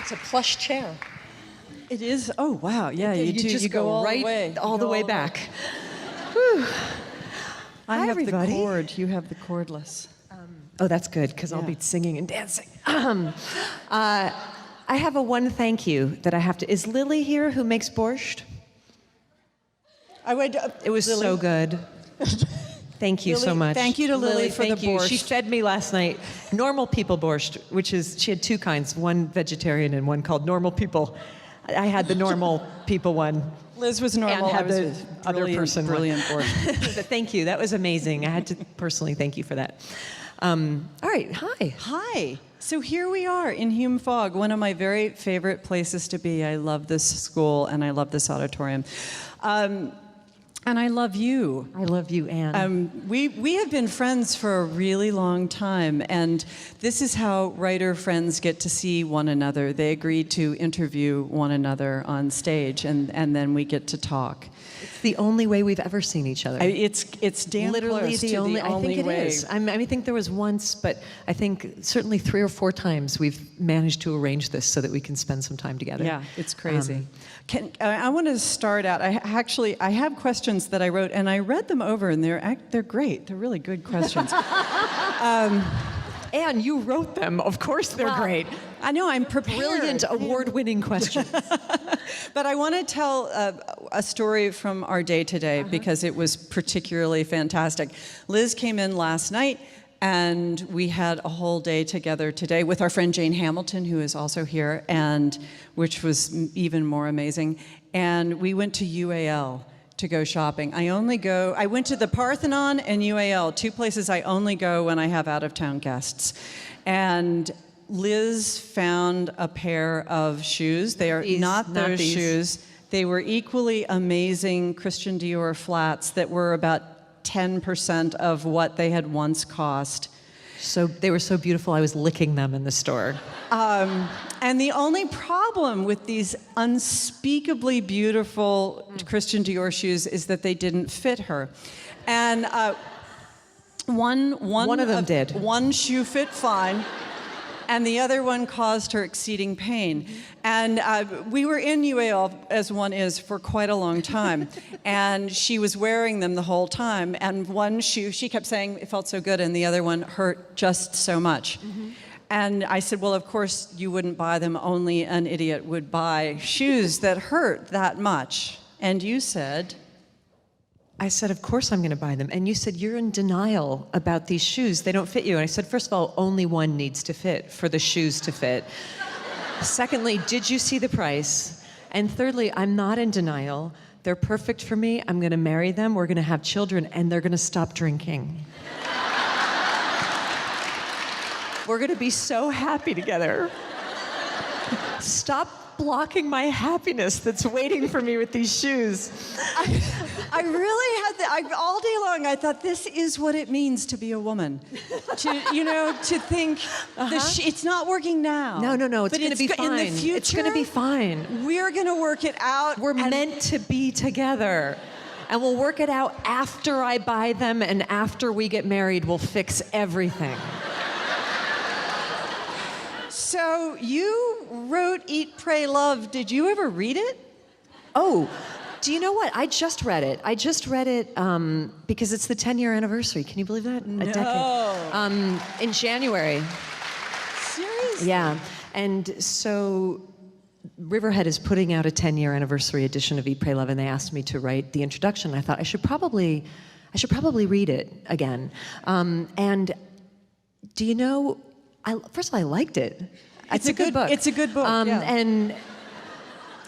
It's a plush chair. It is. Oh wow! Yeah, you just go all right the way, all the way back. Whew. I Hi, have everybody. the cord. You have the cordless. Oh, that's good, because I'll be singing and dancing. I have a one thank you that I have to. Is Lily here, who makes borscht? It was Lily. so good. Thank you Lily, so much. thank you to Lily for thank the you. borscht. She fed me last night normal people borscht, which is, she had two kinds, one vegetarian and one called normal people. I had the normal people one. Liz was normal. And had I the was other person brilliant borscht. But thank you. That was amazing. I had to personally thank you for that. All right. Hi. Hi. So here we are in Hume Fogg, one of my very favorite places to be. I love this school and I love this auditorium. And I love you. I love you, Anne. We have been friends for a really long time, and this is how writer friends get to see one another. They agree to interview one another on stage, and then we get to talk. It's the only way we've ever seen each other. It's damn literally close the to only. the only I think way. it is. I think there was once, but I think certainly 3 or 4 times we've managed to arrange this so that we can spend some time together. Yeah, it's crazy. I want to start out. I have questions that I wrote, and I read them over, and they're great. They're really good questions. Anne, you wrote them. Of course, they're great. I know, I'm prepared. Brilliant, award-winning questions. But I want to tell a story from our day today because it was particularly fantastic. Liz came in last night, and we had a whole day together today with our friend Jane Hamilton, who is also here, and which was even more amazing. And we went to UAL to go shopping. I went to the Parthenon and UAL, 2 places I only go when I have out-of-town guests. And Liz found a pair of shoes. They are not those shoes. They were equally amazing Christian Dior flats that were about 10% of what they had once cost. So they were so beautiful, I was licking them in the store. And the only problem with these unspeakably beautiful Christian Dior shoes is that they didn't fit her. And one of them did. One shoe fit fine, and the other one caused her exceeding pain. And we were in UAL, as one is, for quite a long time. And she was wearing them the whole time. And one shoe, she kept saying it felt so good, and the other one hurt just so much. And I said, well, of course you wouldn't buy them. Only an idiot would buy shoes that hurt that much. And you said... I said, of course I'm going to buy them. And you said, you're in denial about these shoes. They don't fit you. And I said, first of all, only one needs to fit for the shoes to fit. Secondly, did you see the price? And thirdly, I'm not in denial. They're perfect for me. I'm going to marry them. We're going to have children, and they're going to stop drinking. We're going to be so happy together. Stop blocking my happiness that's waiting for me with these shoes. I really had all day long I thought this is what it means to be a woman. To think it's not working now. No, it's going to be fine. In the future, it's going to be fine. We're going to work it out. We're meant to be together. And we'll work it out after I buy them, and after we get married, we'll fix everything. So you wrote Eat, Pray, Love. Did you ever read it? Oh, do you know what? I just read it. Because it's the 10-year anniversary. Can you believe that? No. A decade. In January. Seriously? Yeah. And so Riverhead is putting out a 10-year anniversary edition of Eat, Pray, Love, and they asked me to write the introduction. I thought I should probably read it again. And do you know, first of all, I liked it. It's a good book. It's a good book, yeah. And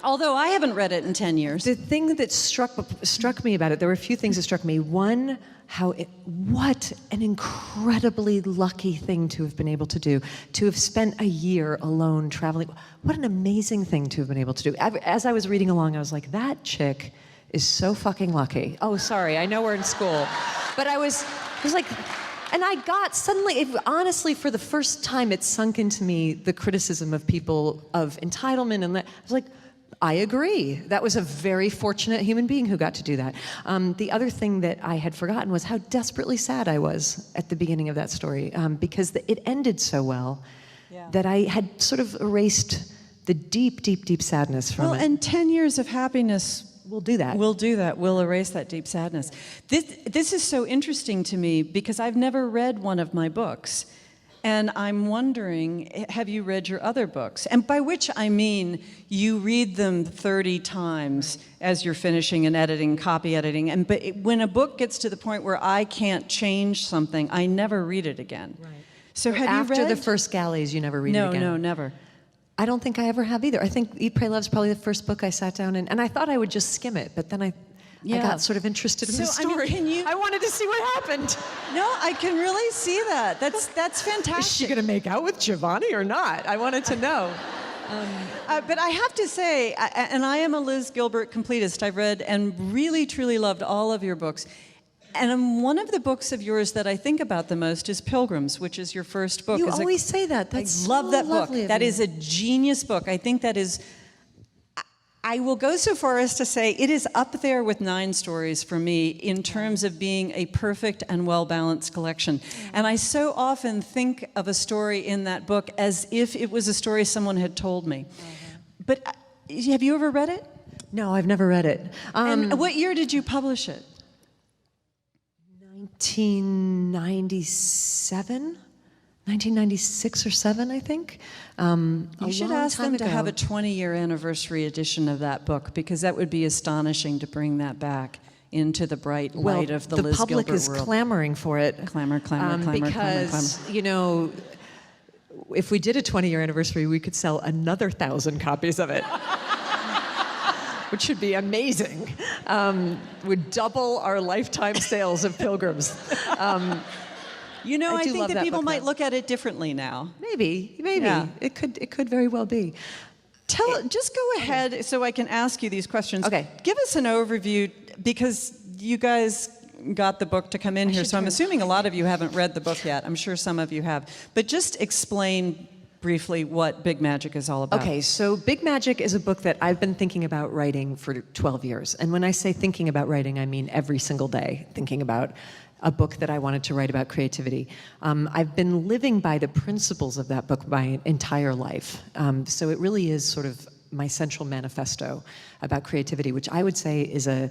although I haven't read it in 10 years. the thing that struck me about it, there were a few things that struck me. One, what an incredibly lucky thing to have been able to do, to have spent a year alone traveling. What an amazing thing to have been able to do. As I was reading along, I was like, that chick is so fucking lucky. Oh, sorry, I know we're in school. But I was like, and I got suddenly, honestly, for the first time, it sunk into me the criticism of people of entitlement, and I was like, I agree. That was a very fortunate human being who got to do that. The other thing that I had forgotten was how desperately sad I was at the beginning of that story, because it ended so well that I had sort of erased the deep, deep, deep sadness from it. and 10 years of happiness We'll do that. We'll do that. We'll erase that deep sadness. This is so interesting to me because I've never read one of my books. And I'm wondering, have you read your other books? And by which I mean you read them 30 times as you're finishing and editing, copy editing. But when a book gets to the point where I can't change something, I never read it again. Right. So have After you read? the first galleys, you never read it again? No, never. I don't think I ever have either. I think Eat, Pray, Love is probably the first book I sat down and I thought I would just skim it, but then I got sort of interested in the story. I wanted to see what happened. No, I can really see that. That's fantastic. Is she going to make out with Giovanni or not? I wanted to know. But I have to say, and I am a Liz Gilbert completist. I've read and really, truly loved all of your books. And one of the books of yours that I think about the most is Pilgrims, which is your first book. You always say that. That's I love so that book. lovely of That you. is a genius book. I think that is, I will go so far as to say it is up there with 9 Stories for me in terms of being a perfect and well-balanced collection. And I so often think of a story in that book as if it was a story someone had told me. But have you ever read it? No, I've never read it. And what year did you publish it? 1997? 1996 or 7, I think. You should ask them to have a 20-year anniversary edition of that book, because that would be astonishing to bring that back into the bright light of the Liz Gilbert world. The public is clamoring for it. Clamor, because, you know, if we did a 20-year anniversary, we could sell another 1,000 copies of it. Which should be amazing. Would double our lifetime sales of Pilgrims. You know, I think love that that people book might now. look at it differently now. Maybe. Yeah. It could very well be. Just go ahead so I can ask you these questions. Okay. Give us an overview, because you guys got the book to come in here, so I'm assuming a lot of you haven't read the book yet. I'm sure some of you have. But just explain briefly what Big Magic is all about. Okay, so Big Magic is a book that I've been thinking about writing for 12 years. And when I say thinking about writing, I mean every single day thinking about a book that I wanted to write about creativity. I've been living by the principles of that book my entire life. So it really is sort of my central manifesto about creativity, which I would say is a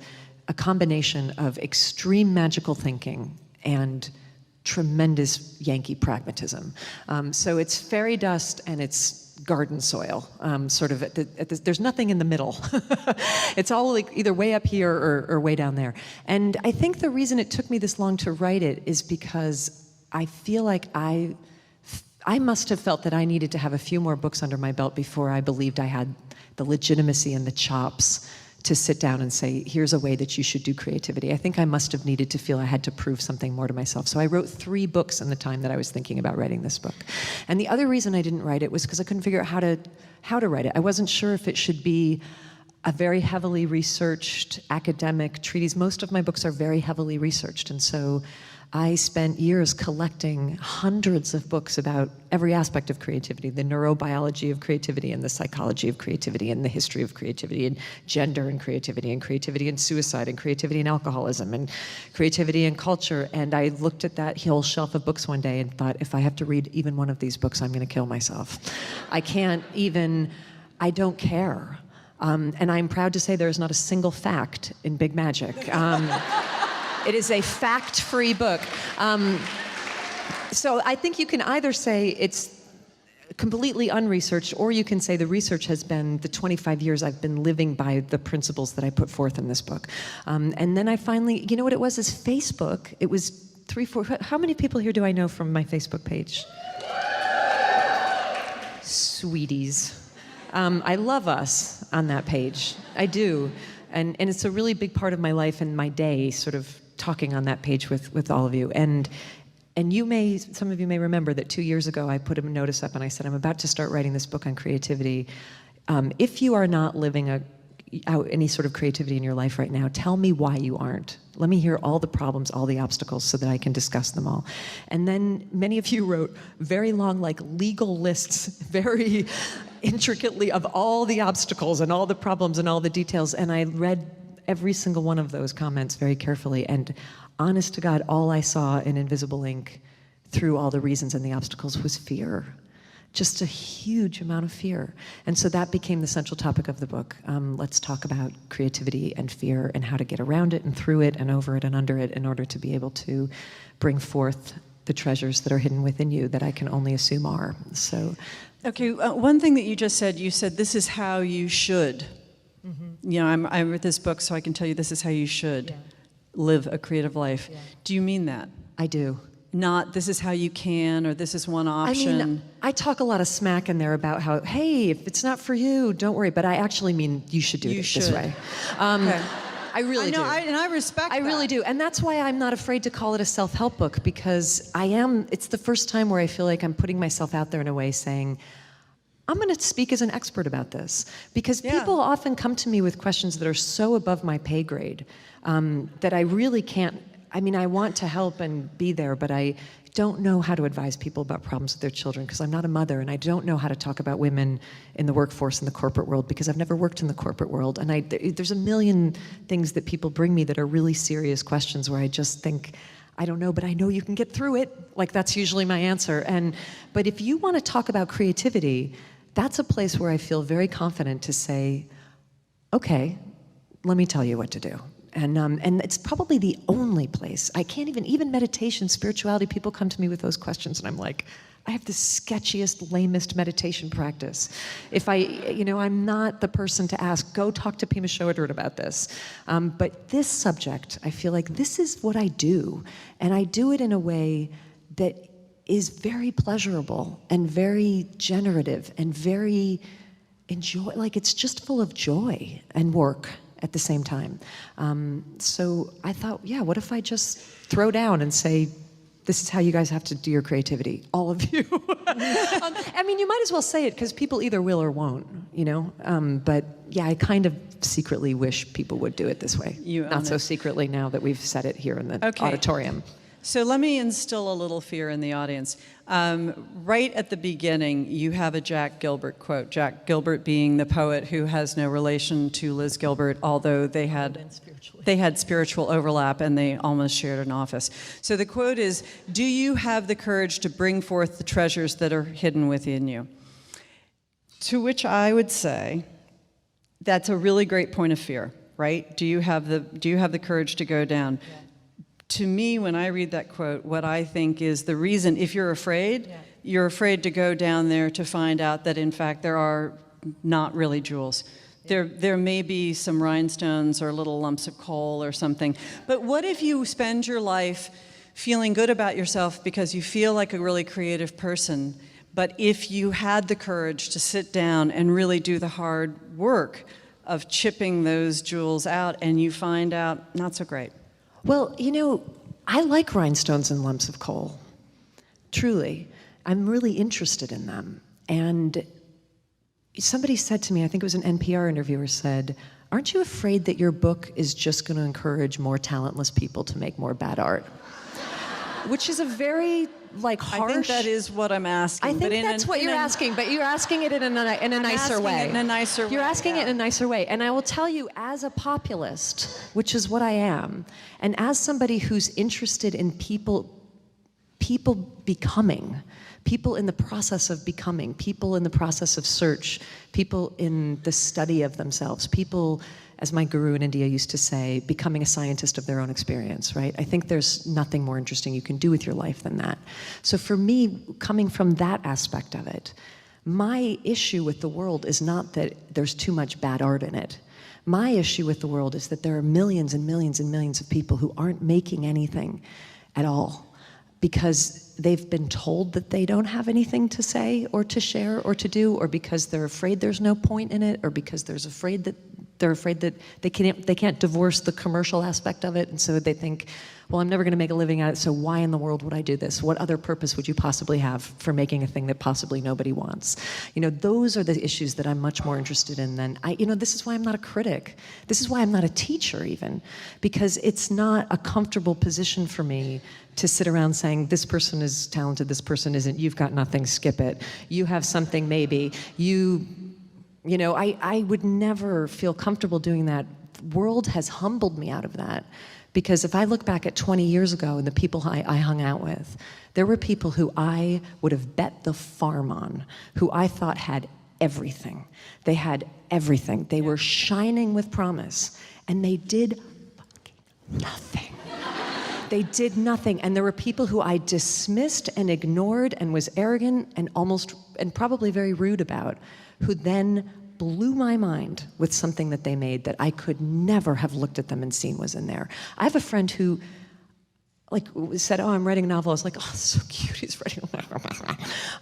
combination of extreme magical thinking and tremendous Yankee pragmatism. So it's fairy dust and it's garden soil, sort of there's nothing in the middle. It's all like either way up here or way down there. And I think the reason it took me this long to write it is because I feel like I must have felt that I needed to have a few more books under my belt before I believed I had the legitimacy and the chops to sit down and say, here's a way that you should do creativity. I think I must have needed to feel I had to prove something more to myself. So I wrote 3 books in the time that I was thinking about writing this book. And the other reason I didn't write it was because I couldn't figure out how to write it. I wasn't sure if it should be a very heavily researched academic treatise. Most of my books are very heavily researched, and so I spent years collecting hundreds of books about every aspect of creativity, the neurobiology of creativity and the psychology of creativity and the history of creativity and gender and creativity and suicide and creativity and alcoholism and creativity and culture. And I looked at that whole shelf of books one day and thought, if I have to read even one of these books, I'm going to kill myself. I don't care. And I'm proud to say there is not a single fact in Big Magic. It is a fact-free book. So I think you can either say it's completely unresearched, or you can say the research has been the 25 years I've been living by the principles that I put forth in this book. And then I finally, you know what it was? Is Facebook. It was 3, 4, how many people here do I know from my Facebook page? Sweeties. I love us on that page. I do. And it's a really big part of my life and my day, sort of talking on that page with all of you. And some of you may remember that 2 years ago I put a notice up and I said, I'm about to start writing this book on creativity. If you are not living out any sort of creativity in your life right now, tell me why you aren't. Let me hear all the problems, all the obstacles, so that I can discuss them all. And then many of you wrote very long, like legal lists, very intricately, of all the obstacles and all the problems and all the details. And I read every single one of those comments very carefully. And honest to God, all I saw in invisible ink through all the reasons and the obstacles was fear. just a huge amount of fear. And so that became the central topic of the book. Let's talk about creativity and fear and how to get around it and through it and over it and under it in order to be able to bring forth the treasures that are hidden within you that I can only assume are. So, okay, one thing that you said, this is how you should. Mm-hmm. You know, I wrote this book so I can tell you this is how you should live a creative life. Yeah. Do you mean that? I do. Not this is how you can, or this is one option. I mean, I talk a lot of smack in there about how, hey, if it's not for you, don't worry. But I actually mean you should do it this way. Okay. I really do. And I respect that. I really do. And that's why I'm not afraid to call it a self-help book, because it's the first time where I feel like I'm putting myself out there in a way saying, I'm going to speak as an expert about this. Because people often come to me with questions that are so above my pay grade that I really can't. I mean, I want to help and be there, but I don't know how to advise people about problems with their children because I'm not a mother, and I don't know how to talk about women in the workforce in the corporate world because I've never worked in the corporate world. And there's a million things that people bring me that are really serious questions where I just think, I don't know, but I know you can get through it. Like, that's usually my answer. But if you want to talk about creativity, that's a place where I feel very confident to say, okay, let me tell you what to do. And it's probably the only place. I can't even meditation, spirituality, people come to me with those questions and I'm like, I have the sketchiest, lamest meditation practice. I'm not the person to ask, go talk to Pema Chodron about this. But this subject, I feel like this is what I do. And I do it in a way that is very pleasurable and very generative and very like it's just full of joy and work at the same time. So I thought, what if I just throw down and say, this is how you guys have to do your creativity, all of you. I mean, you might as well say it because people either will or won't, But I kind of secretly wish people would do it this way. Not so secretly now that we've said it here in the auditorium. So let me instill a little fear in the audience. Right at the beginning, you have a Jack Gilbert quote. Jack Gilbert being the poet who has no relation to Liz Gilbert, although they had spiritual overlap and they almost shared an office. So the quote is, "Do you have the courage to bring forth the treasures that are hidden within you?" To which I would say, that's a really great point of fear, right? Do you have the courage to go down? Yeah. To me, when I read that quote, what I think is the reason, if you're afraid, you're afraid to go down there to find out that, in fact, there are not really jewels. There may be some rhinestones or little lumps of coal or something. But what if you spend your life feeling good about yourself because you feel like a really creative person, but if you had the courage to sit down and really do the hard work of chipping those jewels out and you find out not so great? Well, I like rhinestones and lumps of coal. Truly. I'm really interested in them. And somebody said to me, I think it was an NPR interviewer said, aren't you afraid that your book is just going to encourage more talentless people to make more bad art? Which is a very, harsh... I think that is what I'm asking. I think that's what you're asking, but you're asking it in a nicer way. In a nicer way. You're asking it in a nicer way. And I will tell you, as a populist, which is what I am, and as somebody who's interested in people becoming, people in the process of becoming, people in the process of search, people in the study of themselves, people, as my guru in India used to say, becoming a scientist of their own experience, right? I think there's nothing more interesting you can do with your life than that. So for me, coming from that aspect of it, my issue with the world is not that there's too much bad art in it. My issue with the world is that there are millions and millions and millions of people who aren't making anything at all because they've been told that they don't have anything to say or to share or to do, or because they're afraid there's no point in it, or because they're afraid that they can't divorce the commercial aspect of it, and so they think, well, I'm never going to make a living at it, so why in the world would I do this? What other purpose would you possibly have for making a thing that possibly nobody wants? Those are the issues that I'm much more interested in than this is why I'm not a critic. This is why I'm not a teacher even, because it's not a comfortable position for me to sit around saying, this person is talented, this person isn't, you've got nothing, skip it. You have something, maybe. I would never feel comfortable doing that world has humbled me out of that. Because if I look back at 20 years ago and the people I hung out with, there were people who I would have bet the farm on, who I thought had everything. They had everything. They were shining with promise, and they did fucking nothing. They did nothing, and there were people who I dismissed and ignored and was arrogant and probably very rude about, who then blew my mind with something that they made that I could never have looked at them and seen was in there. I have a friend who said, "Oh, I'm writing a novel." I was like, "Oh, it's so cute, he's writing a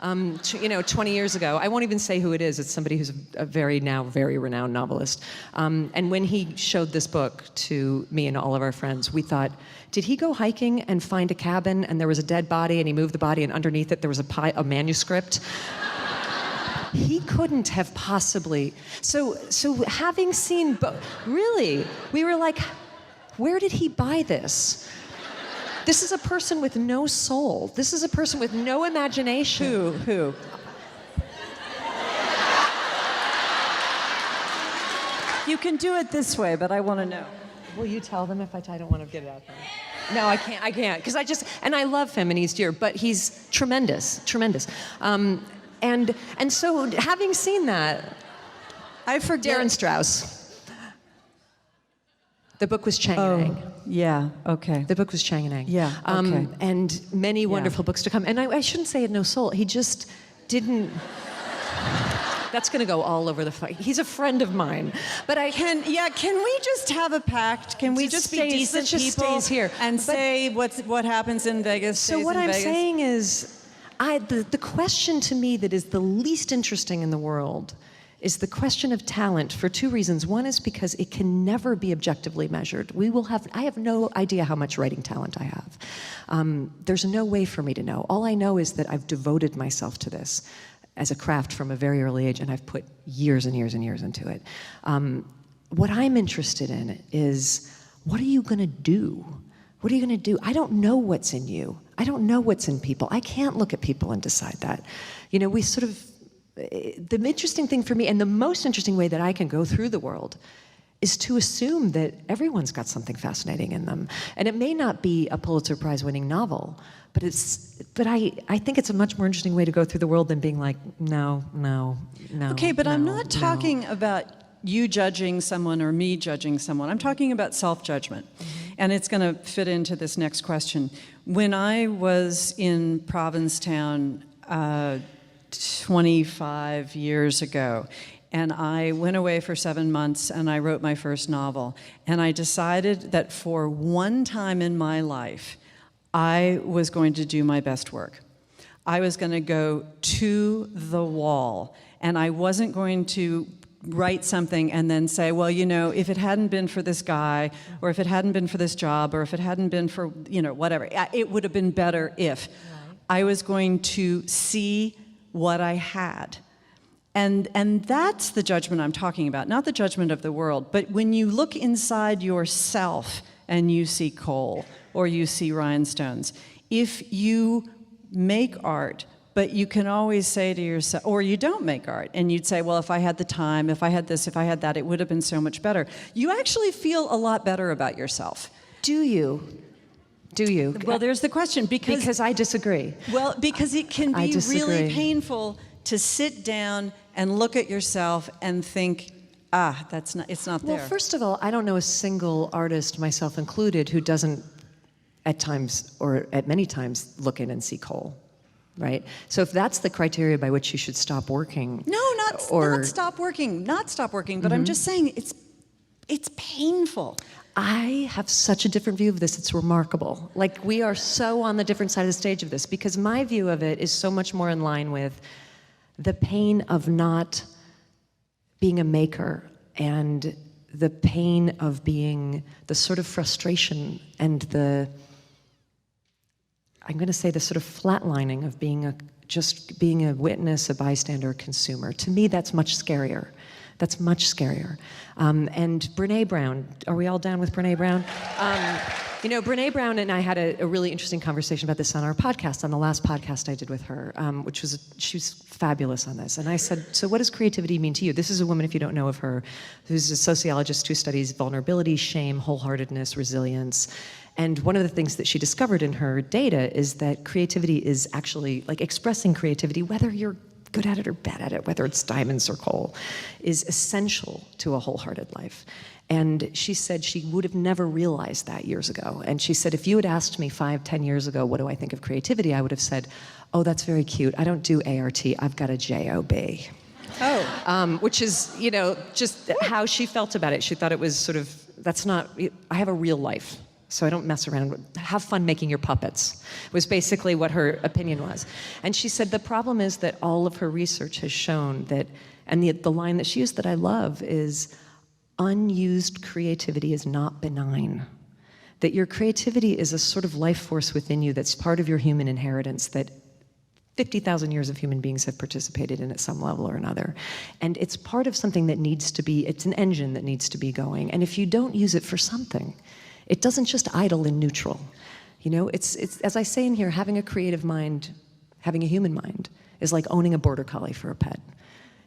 novel." 20 years ago. I won't even say who it is. It's somebody who's a very renowned novelist. And when he showed this book to me and all of our friends, we thought, did he go hiking and find a cabin and there was a dead body and he moved the body and underneath it there was a manuscript? He couldn't have possibly. So having seen, really, we were like, where did he buy this? This is a person with no soul. This is a person with no imagination. Who? You can do it this way, but I want to know. Will you tell them if I don't want to get it out there? No, I can't, because I love him and he's dear, but he's tremendous. And so having seen that, I forget. Darren Strauss. The book was Chang and Eng. Yeah, okay. The book was Chang and Eng. Yeah, okay. And many wonderful books to come. And I shouldn't say he had no soul. He just didn't. That's going to go all over the fight. He's a friend of mine. But can we just have a pact? Can we just be decent people here and say what happens in Vegas stays in Vegas? So what I'm saying is, the question to me that is the least interesting in the world is the question of talent for two reasons. One is because it can never be objectively measured. I have no idea how much writing talent I have. There's no way for me to know. All I know is that I've devoted myself to this as a craft from a very early age, and I've put years and years and years into it. What I'm interested in is, what are you gonna do? What are you going to do? I don't know what's in you. I don't know what's in people. I can't look at people and decide that. The interesting thing for me, and the most interesting way that I can go through the world, is to assume that everyone's got something fascinating in them. And it may not be a Pulitzer Prize winning novel, but I think it's a much more interesting way to go through the world than being like, no. Okay, but I'm not talking about you judging someone or me judging someone. I'm talking about self-judgment. And it's going to fit into this next question. When I was in Provincetown 25 years ago, and I went away for 7 months and I wrote my first novel, and I decided that for one time in my life, I was going to do my best work. I was going to go to the wall, and I wasn't going to write something and then say, well, if it hadn't been for this guy, or if it hadn't been for this job, or if it hadn't been for, whatever, it would have been better if. I was going to see what I had. And that's the judgment I'm talking about, not the judgment of the world. But when you look inside yourself and you see coal or you see rhinestones, if you make art, but you can always say to yourself, or you don't make art, and you'd say, well, if I had the time, if I had this, if I had that, it would have been so much better. You actually feel a lot better about yourself. Do you? Well, there's the question. Because I disagree. Well, because it can be really painful to sit down and look at yourself and think, it's not there. Well, first of all, I don't know a single artist, myself included, who doesn't at times, or at many times, look in and see coal. Right? So if that's the criteria by which you should stop working. No, not stop working. Not stop working, but I'm just saying it's painful. I have such a different view of this. It's remarkable. Like, we are so on the different side of the stage of this, because my view of it is so much more in line with the pain of not being a maker, and the pain of being the sort of frustration and I'm going to say the sort of flatlining of just being a witness, a bystander, a consumer. To me, that's much scarier. That's much scarier. And Brene Brown, are we all down with Brene Brown? You know, Brene Brown and I had a really interesting conversation about this on our podcast, on the last podcast I did with her, she was fabulous on this. And I said, so what does creativity mean to you? This is a woman, if you don't know of her, who's a sociologist who studies vulnerability, shame, wholeheartedness, resilience. And one of the things that she discovered in her data is that creativity is actually, like expressing creativity, whether you're good at it or bad at it, whether it's diamonds or coal, is essential to a wholehearted life. And she said she would have never realized that years ago. And she said, if you had asked me 5-10 years ago, what do I think of creativity? I would have said, oh, that's very cute. I don't do ART, I've got a JOB. Oh. Which is, you know, just how she felt about it. She thought it was sort of, that's not, I have a real life. So I don't mess around. Have fun making your puppets, was basically what her opinion was. And she said the problem is that all of her research has shown that, and the line that she used that I love is, unused creativity is not benign. That your creativity is a sort of life force within you that's part of your human inheritance that 50,000 years of human beings have participated in at some level or another. And it's part of something that needs to be, it's an engine that needs to be going. And if you don't use it for something, it doesn't just idle in neutral. You know, it's as I say in here, having a creative mind, having a human mind, is like owning a border collie for a pet.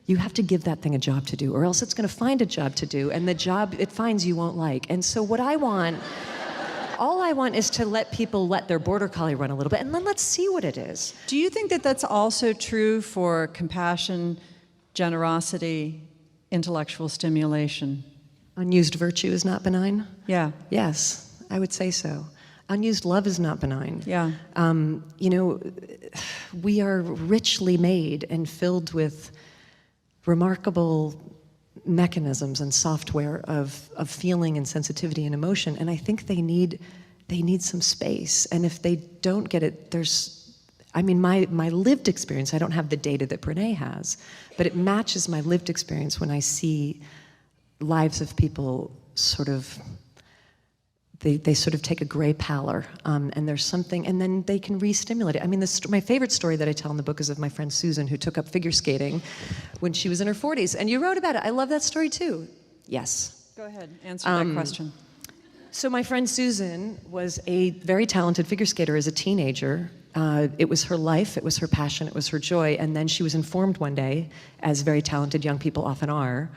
You have to give that thing a job to do, or else it's going to find a job to do, and the job it finds you won't like. And so what I want, all I want is to let people let their border collie run a little bit, and then let's see what it is. Do you think that that's also true for compassion, generosity, intellectual stimulation? Unused virtue is not benign? Yeah. Yes, I would say so. Unused love is not benign. Yeah. You know, we are richly made and filled with remarkable mechanisms and software of feeling and sensitivity and emotion, and I think they need some space. And if they don't get it, my lived experience, I don't have the data that Brene has, but it matches my lived experience when I see lives of people sort of, they sort of take a gray pallor, and there's something, and then they can re-stimulate it. I mean, my favorite story that I tell in the book is of my friend Susan, who took up figure skating when she was in her 40s, and you wrote about it. I love that story too. Yes. Go ahead, answer that question. So my friend Susan was a very talented figure skater as a teenager. It was her life, it was her passion, it was her joy, and then she was informed one day, as very talented young people often are,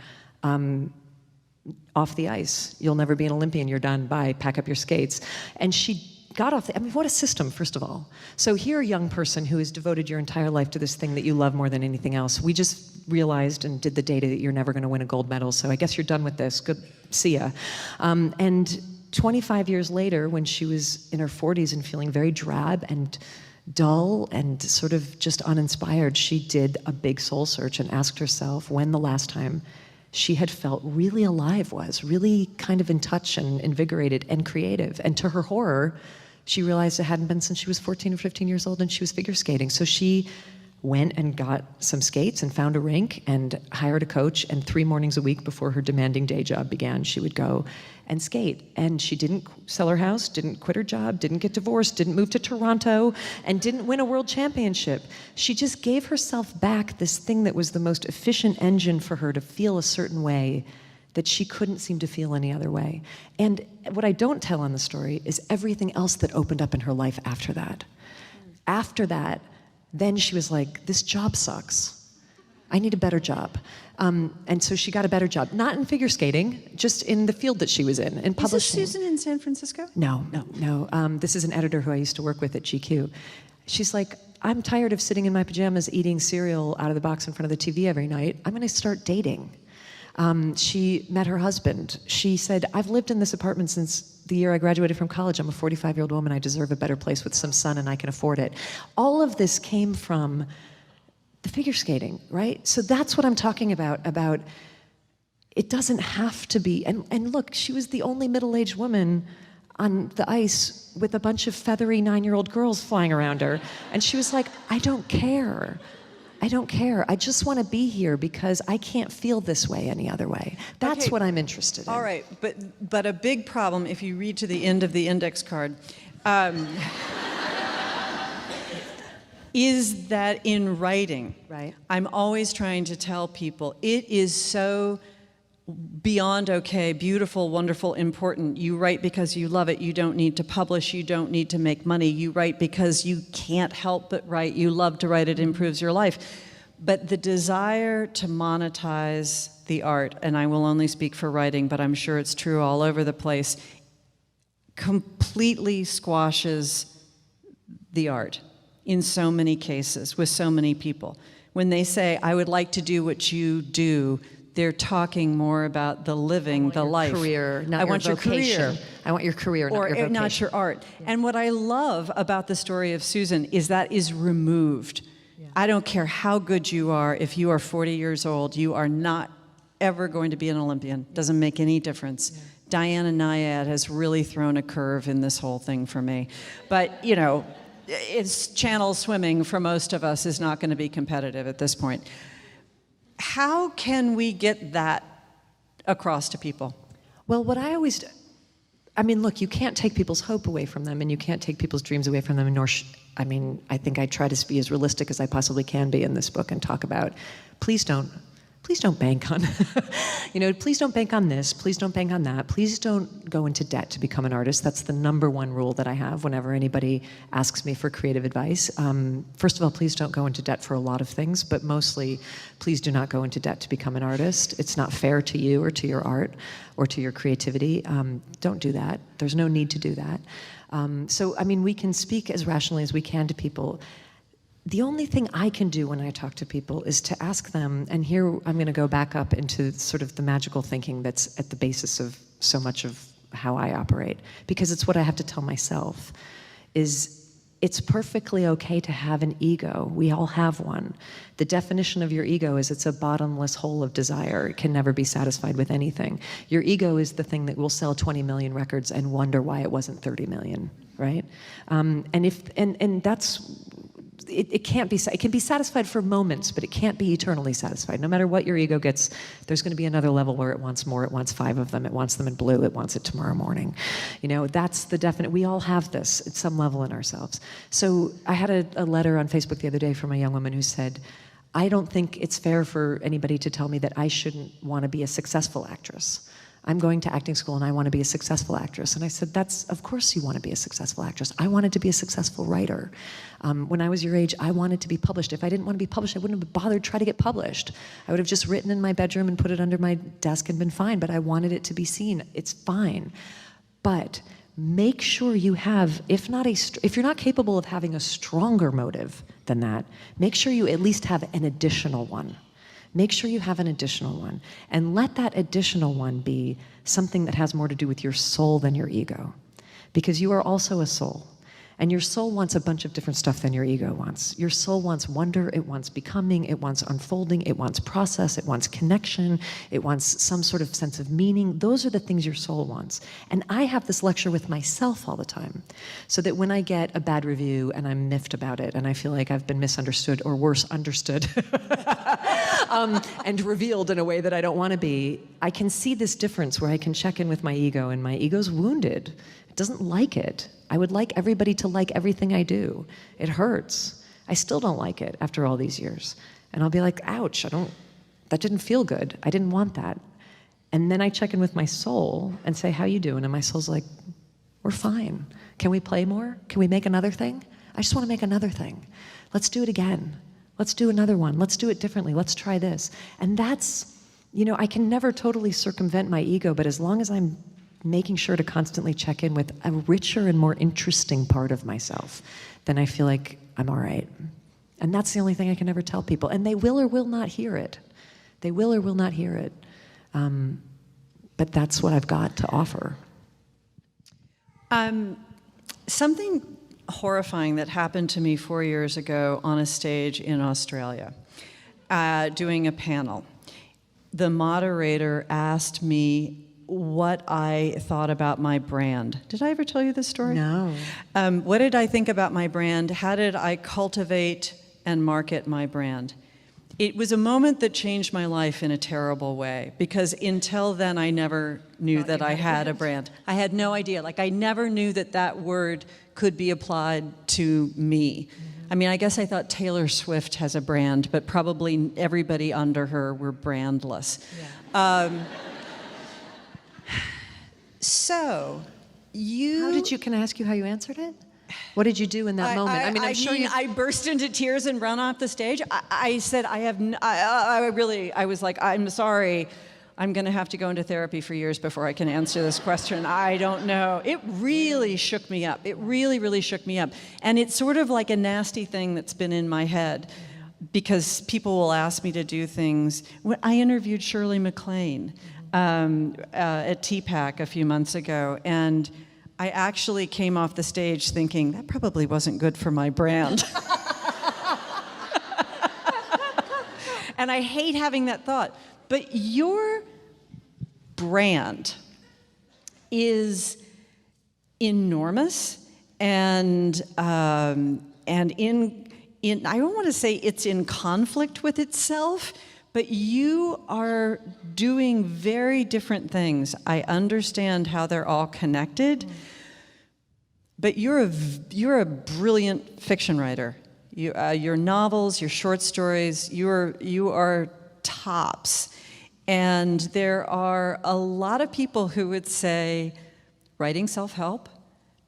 off the ice. You'll never be an Olympian, you're done, bye, pack up your skates. And she got off I mean, what a system, first of all. So here, a young person who has devoted your entire life to this thing that you love more than anything else, we just realized and did the data that you're never gonna win a gold medal, so I guess you're done with this, good, see ya. And 25 years later, when she was in her 40s and feeling very drab and dull and sort of just uninspired, she did a big soul search and asked herself when the last time she had felt really alive was, really kind of in touch and invigorated and creative. And to her horror, she realized it hadn't been since she was 14 or 15 years old and she was figure skating. So she went and got some skates and found a rink and hired a coach, and 3 mornings a week before her demanding day job began, she would go and skate. And she didn't sell her house, didn't quit her job, didn't get divorced, didn't move to Toronto, and didn't win a world championship. She just gave herself back this thing that was the most efficient engine for her to feel a certain way that she couldn't seem to feel any other way. And what I don't tell on the story is everything else that opened up in her life after that. After that, then she was like, this job sucks. I need a better job. And so she got a better job, not in figure skating, just in the field that she was in publishing. Is this Susan in San Francisco? No. This is an editor who I used to work with at GQ. She's like, I'm tired of sitting in my pajamas eating cereal out of the box in front of the TV every night. I'm gonna start dating. She met her husband. She said, I've lived in this apartment since the year I graduated from college. I'm a 45-year-old woman. I deserve a better place with some sun and I can afford it. All of this came from the figure skating, right? So that's what I'm talking about it doesn't have to be, and look, she was the only middle-aged woman on the ice with a bunch of feathery 9-year-old girls flying around her. And she was like, I don't care. I just want to be here because I can't feel this way any other way. That's Okay. what I'm interested in. All right, but a big problem, if you read to the end of the index card, is that in writing, Right. I'm always trying to tell people it is so beyond okay, beautiful, wonderful, important. You write because you love it. You don't need to publish. You don't need to make money. You write because you can't help but write. You love to write. It improves your life. But the desire to monetize the art, and I will only speak for writing, but I'm sure it's true all over the place, completely squashes the art in so many cases with so many people. When they say, I would like to do what you do, they're talking more about the living, the life. Career, not I your want vocation. your career. I want your career, not Or your vocation. not your art. Yeah. And what I love about the story of Susan is that is removed. Yeah. I don't care how good you are. If you are 40 years old, you are not ever going to be an Olympian. Doesn't make any difference. Yeah. Diana Nyad has really thrown a curve in this whole thing for me. But, you know, it's channel swimming for most of us is not going to be competitive at this point. How can we get that across to people? Well, what I always, I mean, look, you can't take people's hope away from them, and you can't take people's dreams away from them, nor, I mean, I think I try to be as realistic as I possibly can be in this book and talk about, please don't bank on, please don't bank on this, please don't bank on that, please don't go into debt to become an artist. That's the number one rule that I have whenever anybody asks me for creative advice. First of all, please don't go into debt for a lot of things, but mostly, please do not go into debt to become an artist. It's not fair to you or to your art or to your creativity. Don't do that. There's no need to do that. So, I mean, we can speak as rationally as we can to people. The only thing I can do when I talk to people is to ask them, and here I'm going to go back up into sort of the magical thinking that's at the basis of so much of how I operate, because it's what I have to tell myself, is it's perfectly okay to have an ego. We all have one. The definition of your ego is it's a bottomless hole of desire. It can never be satisfied with anything. Your ego is the thing that will sell 20 million records and wonder why it wasn't 30 million, right? And that's... It can't be. It can be satisfied for moments, but it can't be eternally satisfied. No matter what your ego gets, there's going to be another level where it wants more. It wants 5 of them. It wants them in blue. It wants it tomorrow morning. You know, that's the definite. We all have this at some level in ourselves. So I had a letter on Facebook the other day from a young woman who said, "I don't think it's fair for anybody to tell me that I shouldn't want to be a successful actress. I'm going to acting school and I want to be a successful actress." And I said, of course you want to be a successful actress. I wanted to be a successful writer. When I was your age, I wanted to be published. If I didn't want to be published, I wouldn't have bothered to try to get published. I would have just written in my bedroom and put it under my desk and been fine, but I wanted it to be seen. It's fine. But make sure you have, if you're not capable of having a stronger motive than that, make sure you at least have an additional one. Make sure you have an additional one, and let that additional one be something that has more to do with your soul than your ego, because you are also a soul. And your soul wants a bunch of different stuff than your ego wants. Your soul wants wonder, it wants becoming, it wants unfolding, it wants process, it wants connection, it wants some sort of sense of meaning. Those are the things your soul wants. And I have this lecture with myself all the time, so that when I get a bad review and I'm miffed about it and I feel like I've been misunderstood or worse, understood, and revealed in a way that I don't want to be, I can see this difference where I can check in with my ego, and my ego's wounded. It doesn't like it. I would like everybody to like everything I do. It hurts. I still don't like it after all these years. And I'll be like, ouch, that didn't feel good. I didn't want that. And then I check in with my soul and say, how you doing? And my soul's like, we're fine. Can we play more? Can we make another thing? I just want to make another thing. Let's do it again. Let's do another one. Let's do it differently. Let's try this. And that's, I can never totally circumvent my ego, but as long as I'm making sure to constantly check in with a richer and more interesting part of myself, then I feel like I'm all right. And that's the only thing I can ever tell people. And they will or will not hear it. They will or will not hear it. But that's what I've got to offer. Something horrifying that happened to me 4 years ago on a stage in Australia, doing a panel. The moderator asked me what I thought about my brand. Did I ever tell you this story? No. What did I think about my brand? How did I cultivate and market my brand? It was a moment that changed my life in a terrible way, because until then I never knew that I had a brand. I had no idea. Like, I never knew that that word could be applied to me. I mean, I guess I thought Taylor Swift has a brand, but probably everybody under her were brandless. Yeah. So, Can I ask you how you answered it? What did you do in that moment? I mean, I'm sure I burst into tears and ran off the stage. I said, I was like, I'm sorry. I'm going to have to go into therapy for years before I can answer this question. I don't know. It really shook me up. It really, really shook me up. And it's sort of like a nasty thing that's been in my head because people will ask me to do things. When I interviewed Shirley MacLaine at TPAC a few months ago, and I actually came off the stage thinking, that probably wasn't good for my brand. And I hate having that thought. But your brand is enormous, and in I don't want to say it's in conflict with itself, but you are doing very different things. I understand how they're all connected, but you're a brilliant fiction writer. Your novels, your short stories, you are tops. And there are a lot of people who would say, writing self-help,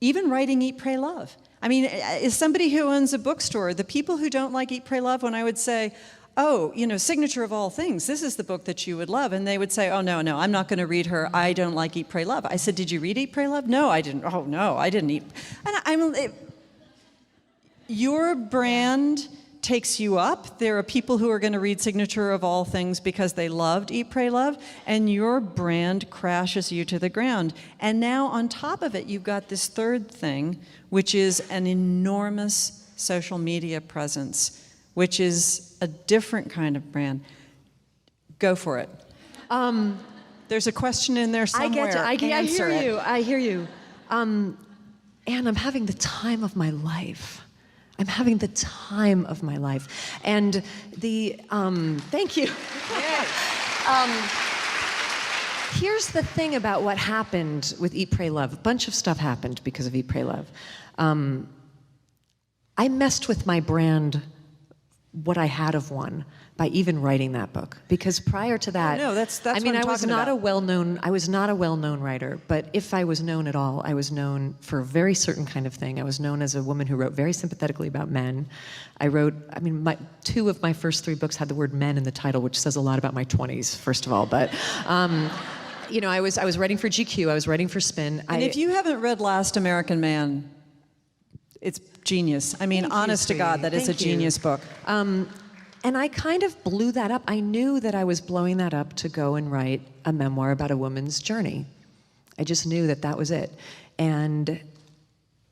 even writing Eat, Pray, Love. I mean, as somebody who owns a bookstore, the people who don't like Eat, Pray, Love, when I would say, oh, signature of all things, this is the book that you would love. And they would say, oh, no, I'm not going to read her. I don't like Eat, Pray, Love. I said, did you read Eat, Pray, Love? No, I didn't. Oh, no, I didn't eat. And your brand takes you up. There are people who are going to read Signature of All Things because they loved Eat, Pray, Love, and your brand crashes you to the ground. And now on top of it, you've got this third thing, which is an enormous social media presence, which is a different kind of brand. Go for it. There's a question in there somewhere. I hear you. Anne, I'm having the time of my life. I'm having the time of my life. And thank you. Here's the thing about what happened with Eat, Pray, Love. A bunch of stuff happened because of Eat, Pray, Love. I messed with my brand, what I had of one, by even writing that book. Because prior to that, that's I mean, what I'm I was talking not about. I was not a well-known writer, but if I was known at all, I was known for a very certain kind of thing. I was known as a woman who wrote very sympathetically about men. Two of my first three books had the word men in the title, which says a lot about my 20s, first of all. But, I was writing for GQ, I was writing for Spin. And if you haven't read Last American Man, it's genius. I mean, honest to God, that is a genius book. And I kind of blew that up. I knew that I was blowing that up to go and write a memoir about a woman's journey. I just knew that that was it. And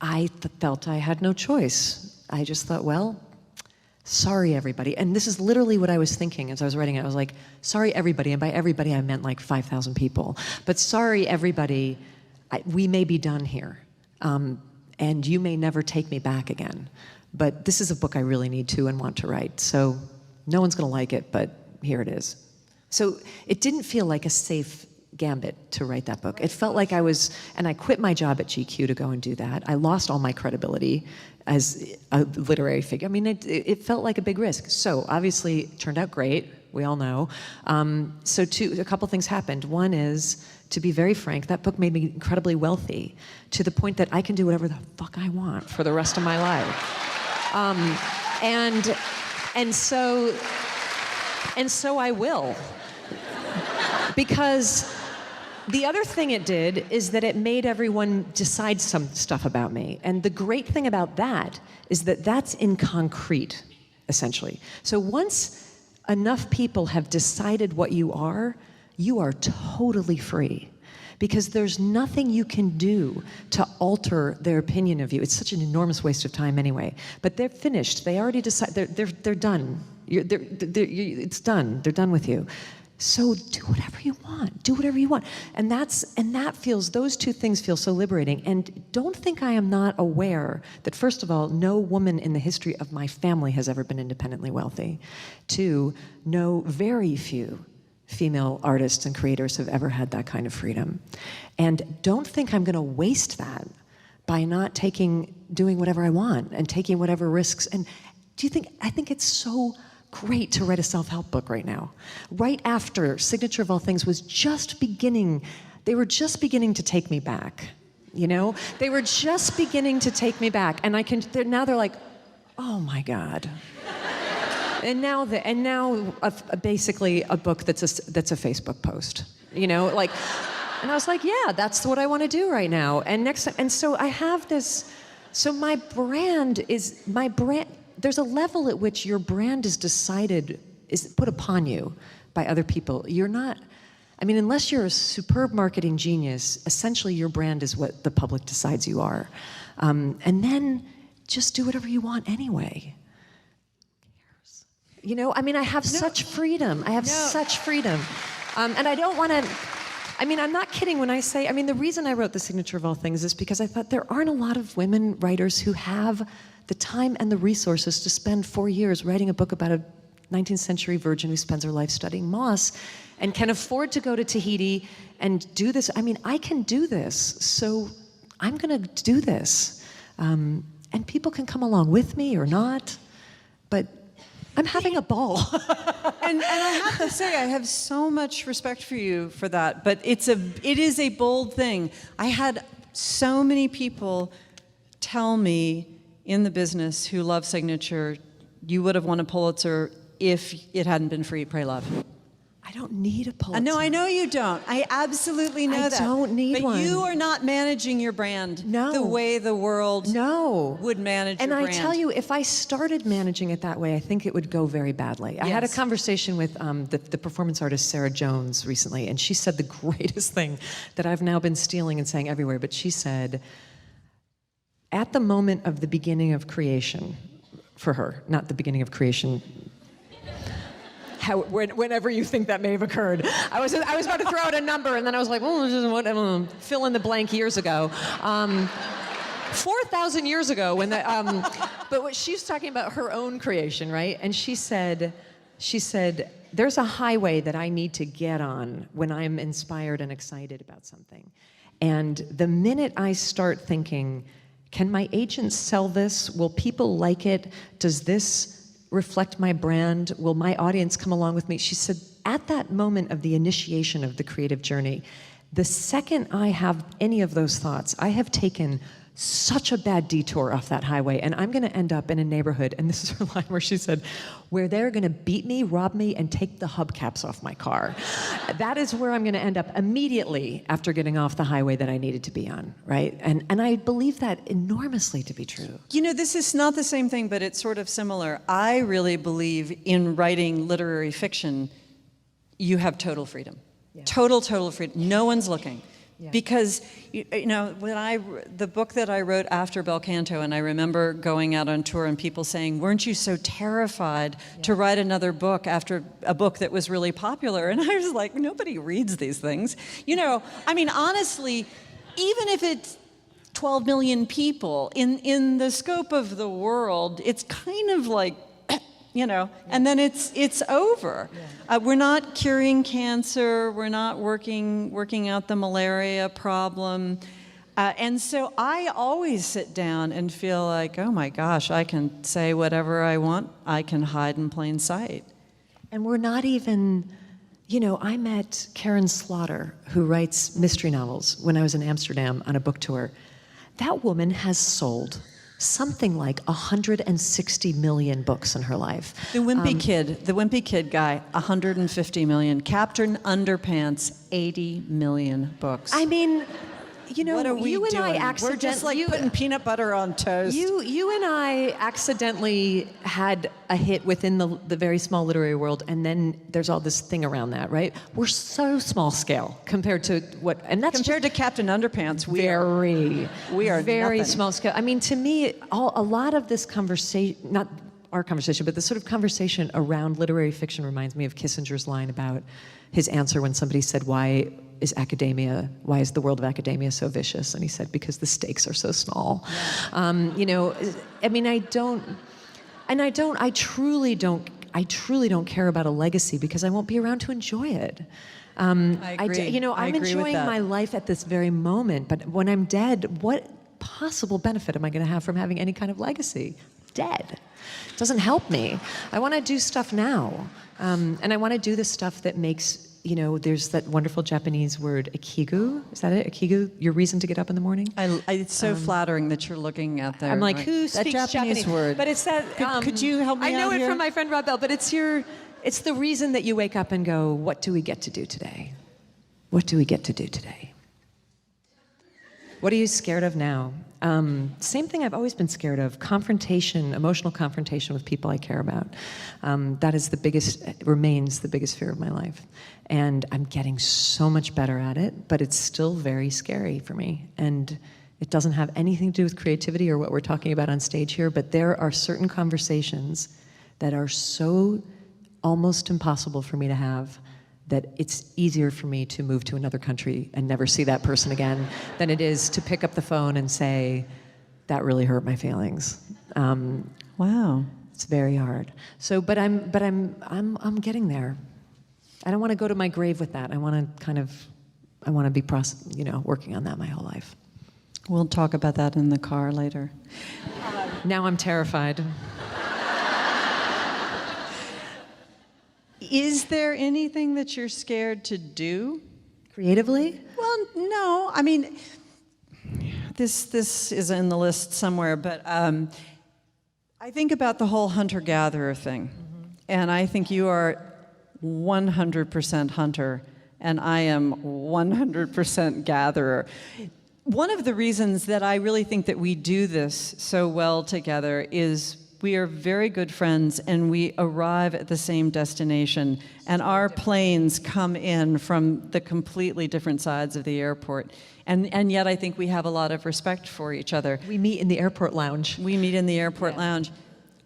I felt I had no choice. I just thought, well, sorry, everybody. And this is literally what I was thinking as I was writing it. I was like, sorry, everybody. And by everybody, I meant like 5,000 people. But sorry, everybody, we may be done here. And you may never take me back again. But this is a book I really need to and want to write. So no one's going to like it, but here it is. So it didn't feel like a safe gambit to write that book. It felt like and I quit my job at GQ to go and do that. I lost all my credibility as a literary figure. I mean, it felt like a big risk. So obviously it turned out great. We all know. A couple things happened. One is, to be very frank, that book made me incredibly wealthy to the point that I can do whatever the fuck I want for the rest of my life. And so I will. Because the other thing it did is that it made everyone decide some stuff about me. And the great thing about that is that that's in concrete, essentially. So once enough people have decided what you are totally free. Because there's nothing you can do to alter their opinion of you. It's such an enormous waste of time anyway. But they're finished. They already decided. They're done. It's done. They're done with you. So do whatever you want. Do whatever you want. And those two things feel so liberating. And don't think I am not aware that, first of all, no woman in the history of my family has ever been independently wealthy. Two, very few female artists and creators have ever had that kind of freedom. And don't think I'm going to waste that by not doing whatever I want and taking whatever risks. And I think it's so great to write a self-help book right now. Right after Signature of All Things was just beginning, they were just beginning to take me back. You know, they were just beginning to take me back, and now they're like, oh my God. And now basically a book that's a Facebook post. You know, like, and I was like, yeah, that's what I want to do right now. And so I have this. So my brand. There's a level at which your brand is put upon you by other people. You're not. I mean, unless you're a superb marketing genius, essentially your brand is what the public decides you are. And then just do whatever you want anyway. Who cares? You know, I mean, I have such freedom. I have such freedom. And I don't want to, I mean, I'm not kidding when I say, I mean, the reason I wrote The Signature of All Things is because I thought there aren't a lot of women writers who have the time and the resources to spend 4 years writing a book about a 19th century virgin who spends her life studying moss and can afford to go to Tahiti and do this. I mean, I can do this, so I'm gonna do this. And people can come along with me or not, but I'm having a ball. and I have to say, I have so much respect for you for that, but it is a bold thing. I had so many people tell me in the business who love Signature, you would have won a Pulitzer if it hadn't been for Eat, Pray, Love. I don't need a Pulitzer. No, I know you don't. I absolutely know that. I don't need one. But you are not managing your brand the way the world would manage your brand. And I tell you, if I started managing it that way, I think it would go very badly. Yes. I had a conversation with the performance artist Sarah Jones recently, and she said the greatest thing that I've now been stealing and saying everywhere, but she said, at the moment of the beginning of creation, for her, not the beginning of creation, whenever you think that may have occurred. I was about to throw out a number, and then I was like, fill in the blank years ago. 4,000 years ago, when but what she's talking about her own creation, right? And she said, there's a highway that I need to get on when I'm inspired and excited about something. And the minute I start thinking, can my agent sell this? Will people like it? Does this reflect my brand? Will my audience come along with me? She said, at that moment of the initiation of the creative journey, the second I have any of those thoughts, I have taken such a bad detour off that highway, and I'm gonna end up in a neighborhood, and this is her line where she said, where they're gonna beat me, rob me, and take the hubcaps off my car. That is where I'm gonna end up immediately after getting off the highway that I needed to be on, right? And I believe that enormously to be true. You know, this is not the same thing, but it's sort of similar. I really believe in writing literary fiction, you have total freedom. Yeah. Total freedom. No one's looking. Yeah. Because, you know, the book that I wrote after Bel Canto, and I remember going out on tour and people saying, weren't you so terrified to write another book after a book that was really popular? And I was like, nobody reads these things. You know, I mean, honestly, even if it's 12 million people, in the scope of the world, it's kind of like, you know, and then it's over. Yeah. We're not curing cancer. We're not working out the malaria problem. And so I always sit down and feel like, oh my gosh, I can say whatever I want. I can hide in plain sight. And we're not even, you know, I met Karen Slaughter, who writes mystery novels, when I was in Amsterdam on a book tour. That woman has sold something like 160 million books in her life. The Wimpy Kid guy, 150 million. Captain Underpants, 80 million books. I mean, you know, what are we doing? We're just like putting peanut butter on toast. You and I accidentally had a hit within the very small literary world, and then there's all this thing around that, right? We're so small scale compared to what, and that's compared to Captain Underpants. We are very nothing. Small scale. I mean, to me, a lot of this conversation, not our conversation, but the sort of conversation around literary fiction reminds me of Kissinger's line about his answer when somebody said, why is the world of academia so vicious? And he said, because the stakes are so small. Yeah. You know, I mean, I truly don't care about a legacy because I won't be around to enjoy it. I agree. You know, I'm enjoying my life at this very moment, but when I'm dead, what possible benefit am I going to have from having any kind of legacy? Dead. It doesn't help me. I want to do stuff now, and I want to do the stuff that makes there's that wonderful Japanese word, ikigu. Is that it? Ikigu, your reason to get up in the morning? It's so flattering that you're looking at there. I'm like, right? who that speaks Japanese word? But it's that. Could you help me I know out it here? from my friend Rob Bell, but it's the reason that you wake up and go, what do we get to do today? What do we get to do today? What are you scared of now? Same thing I've always been scared of, confrontation, emotional confrontation with people I care about. That is remains the biggest fear of my life. And I'm getting so much better at it, but it's still very scary for me. And it doesn't have anything to do with creativity or what we're talking about on stage here, but there are certain conversations that are so almost impossible for me to have that it's easier for me to move to another country and never see that person again than it is to pick up the phone and say, that really hurt my feelings. Wow. It's very hard. So, but I'm getting there. I don't want to go to my grave with that. I want to be working on that my whole life. We'll talk about that in the car later. Now I'm terrified. Is there anything that you're scared to do? Creatively? Well, no. I mean, this is in the list somewhere, but I think about the whole hunter-gatherer thing. Mm-hmm. And I think you are 100% hunter, and I am 100% gatherer. One of the reasons that I really think that we do this so well together is we are very good friends, and we arrive at the same destination, and our planes come in from the completely different sides of the airport. And yet I think we have a lot of respect for each other. We meet in the airport lounge. We meet in the airport lounge.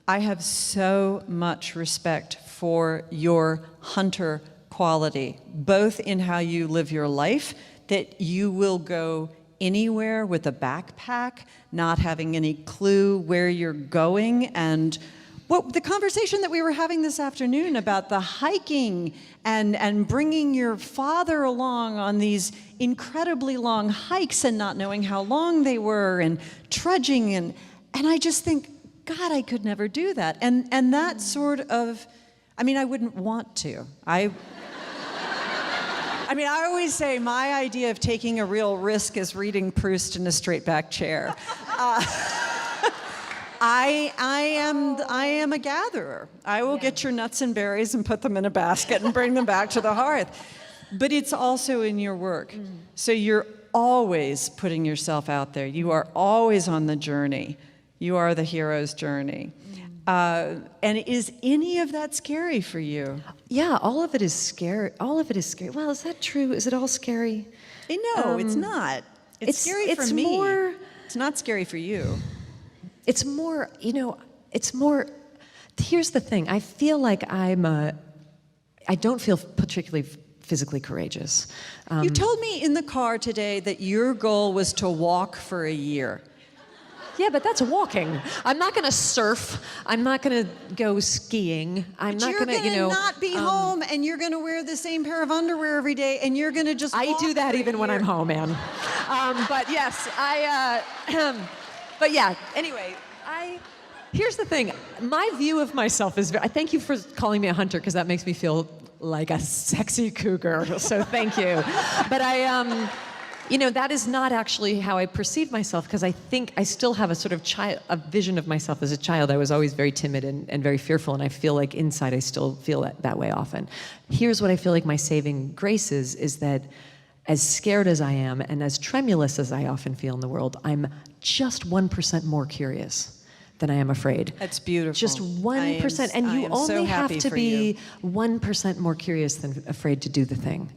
I have so much respect for your hunter quality, both in how you live your life, that you will go anywhere with a backpack, not having any clue where you're going. And the conversation that we were having this afternoon about the hiking and bringing your father along on these incredibly long hikes and not knowing how long they were, and trudging, and I just think, God, I could never do that. And that sort of, I wouldn't want to. I always say my idea of taking a real risk is reading Proust in a straight back chair. I am a gatherer. I will get your nuts and berries and put them in a basket and bring them back to the hearth. But it's also in your work. Mm. So you're always putting yourself out there. You are always on the journey. You are the hero's journey. And is any of that scary for you? Yeah, all of it is scary. All of it is scary. Well, is that true? Is it all scary? No, it's not. It's scary for me. It's not scary for you. It's more, here's the thing. I feel like I don't feel particularly physically courageous. You told me in the car today that your goal was to walk for a year. Yeah, but that's walking. I'm not going to surf. I'm not going to go skiing. I'm not going to, You're going to not be home, and you're going to wear the same pair of underwear every day, and you're going to just walk. I do that even when I'm home, man. But yes, but yeah, anyway, here's the thing. My view of myself is, I thank you for calling me a hunter, because that makes me feel like a sexy cougar, so thank you. But that is not actually how I perceive myself, because I think I still have a sort of a vision of myself as a child. I was always very timid and very fearful, and I feel like inside I still feel that way often. Here's what I feel like my saving grace is that as scared as I am and as tremulous as I often feel in the world, I'm just 1% more curious than I am afraid. That's beautiful. Just 1%. And you only have to be 1% more curious than afraid to do the thing.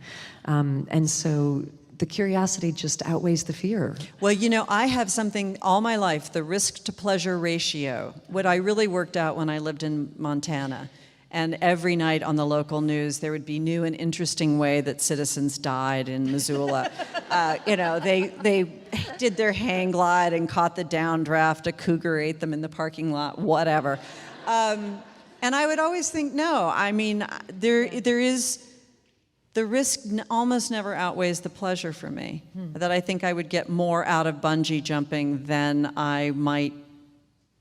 And so the curiosity just outweighs the fear. Well, I have something all my life, the risk to pleasure ratio, what I really worked out when I lived in Montana. And every night on the local news, there would be new and interesting way that citizens died in Missoula. They did their hang glide and caught the downdraft. A cougar ate them in the parking lot, whatever. And I would always think, no, there is, the risk almost never outweighs the pleasure for me. That I think I would get more out of bungee jumping than I might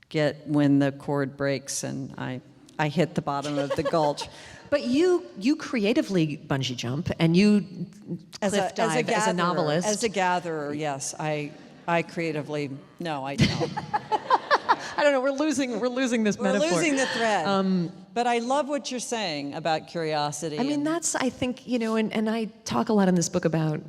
get when the cord breaks and I I hit the bottom of the gulch. But you creatively bungee jump and you cliff dive as a novelist. As a gatherer, yes. I creatively, no, I don't. I don't know. We're losing this metaphor. We're losing the thread. But I love what you're saying about curiosity. I mean, that's, I think, and I talk a lot in this book about,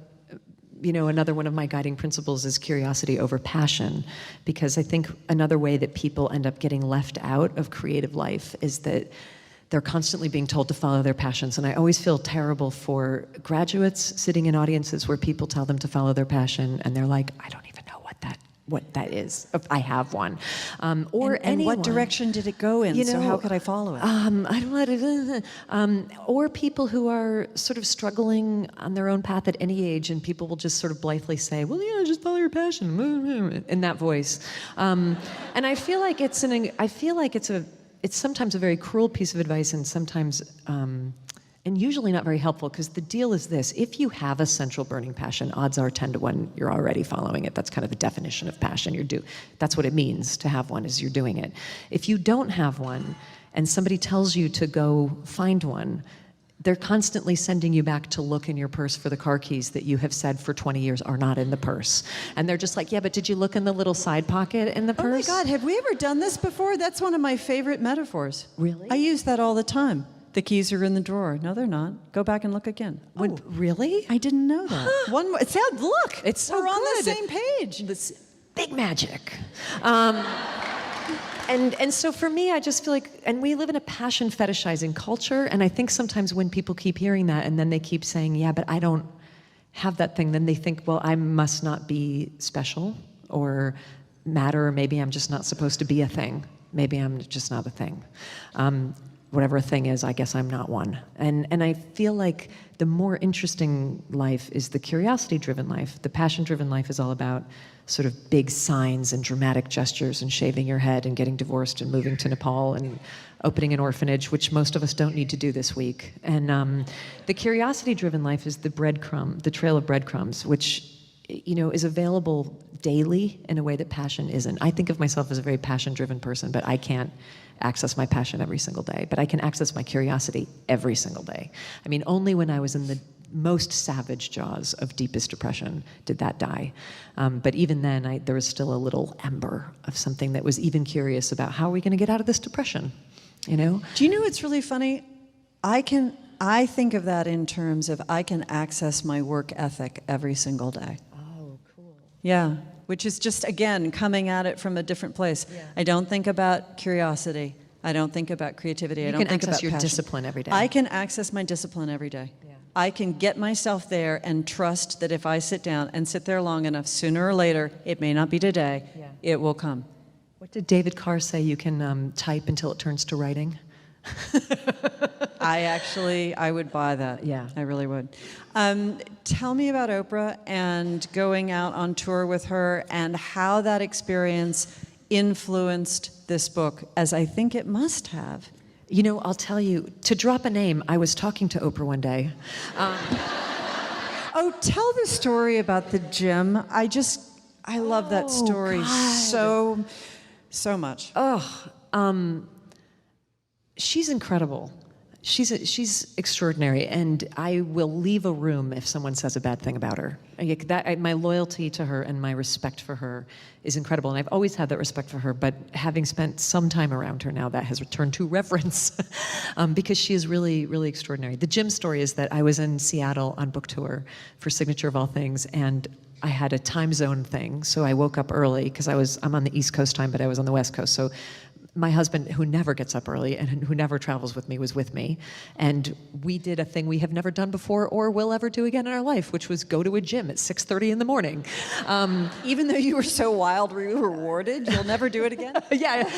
another one of my guiding principles is curiosity over passion, because I think another way that people end up getting left out of creative life is that they're constantly being told to follow their passions. And I always feel terrible for graduates sitting in audiences where people tell them to follow their passion, and they're like, I don't even know what that is, if I have one. Or and what direction did it go in? So how could I follow it? I don't know. Or people who are sort of struggling on their own path at any age, and people will just sort of blithely say, well, yeah, just follow your passion, in that voice. And I feel like it's sometimes a very cruel piece of advice, and sometimes, and usually not very helpful, because the deal is this: if you have a central burning passion, odds are 10 to 1 you're already following it. That's kind of the definition of passion. That's what it means to have one, is you're doing it. If you don't have one, and somebody tells you to go find one, they're constantly sending you back to look in your purse for the car keys that you have said for 20 years are not in the purse. And they're just like, yeah, but did you look in the little side pocket in the purse? Oh my God, have we ever done this before? That's one of my favorite metaphors. Really? I use that all the time. The keys are in the drawer. No, they're not. Go back and look again. Really? I didn't know that. One more. Look. It's so We're on the good. same page. This big magic. And so for me, I just feel like, and we live in a passion fetishizing culture, and I think sometimes when people keep hearing that and then they keep saying, yeah, but I don't have that thing, then they think, well, I must not be special or matter, or maybe I'm just not supposed to be a thing. Maybe I'm just not a thing. Whatever a thing is, I guess I'm not one. And I feel like the more interesting life is the curiosity-driven life. The passion-driven life is all about sort of big signs and dramatic gestures and shaving your head and getting divorced and moving to Nepal and opening an orphanage, which most of us don't need to do this week. And the curiosity-driven life is the trail of breadcrumbs, which is available daily in a way that passion isn't. I think of myself as a very passion-driven person, but I can't access my passion every single day. But I can access my curiosity every single day. I mean, only when I was in the most savage jaws of deepest depression did that die. But even then, there was still a little ember of something that was even curious about how are we going to get out of this depression, Do you know what's really funny? I think of that in terms of I can access my work ethic every single day. Oh, cool. Yeah, which is just, again, coming at it from a different place. Yeah. I don't think about curiosity. I don't think about creativity. I don't think about passion. You can access your discipline every day. I can access my discipline every day. Yeah. I can get myself there and trust that if I sit down and sit there long enough, sooner or later, it may not be today, it will come. What did David Carr say? You can type until it turns to writing? I would buy that. Yeah. I really would. Tell me about Oprah and going out on tour with her and how that experience influenced this book, as I think it must have. I'll tell you, to drop a name, I was talking to Oprah one day. Oh, tell the story about the gym. I love that story so much. She's incredible. She's extraordinary, and I will leave a room if someone says a bad thing about her. My loyalty to her and my respect for her is incredible, and I've always had that respect for her, but having spent some time around her now, that has returned to reverence because she is really, really extraordinary. The gym story is that I was in Seattle on book tour for Signature of All Things, and I had a time zone thing, so I woke up early because I'm on the East Coast time, but I was on the West Coast, so my husband, who never gets up early and who never travels with me, was with me. And we did a thing we have never done before or will ever do again in our life, which was go to a gym at 6:30 in the morning. Even though you were so wild, were you rewarded? You'll never do it again? Yeah,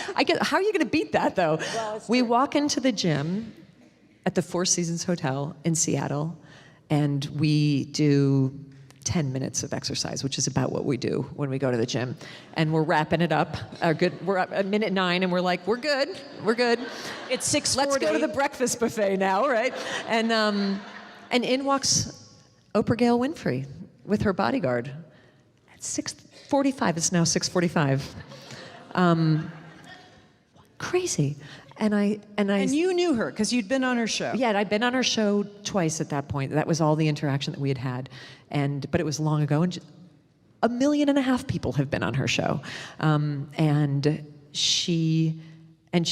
how are you going to beat that, though? Well, we walk into the gym at the Four Seasons Hotel in Seattle, and we do 10 minutes of exercise, which is about what we do when we go to the gym. And we're wrapping it up. We're up at minute 9, and we're like, we're good. It's 6:40. Let's go to the breakfast buffet now, right? And in walks Oprah Gail Winfrey with her bodyguard at 6:45. It's now 6:45. Crazy. And you knew her because you'd been on her show. Yeah, I'd been on her show twice at that point. That was all the interaction that we had but it was long ago, and 1.5 million people have been on her show. And she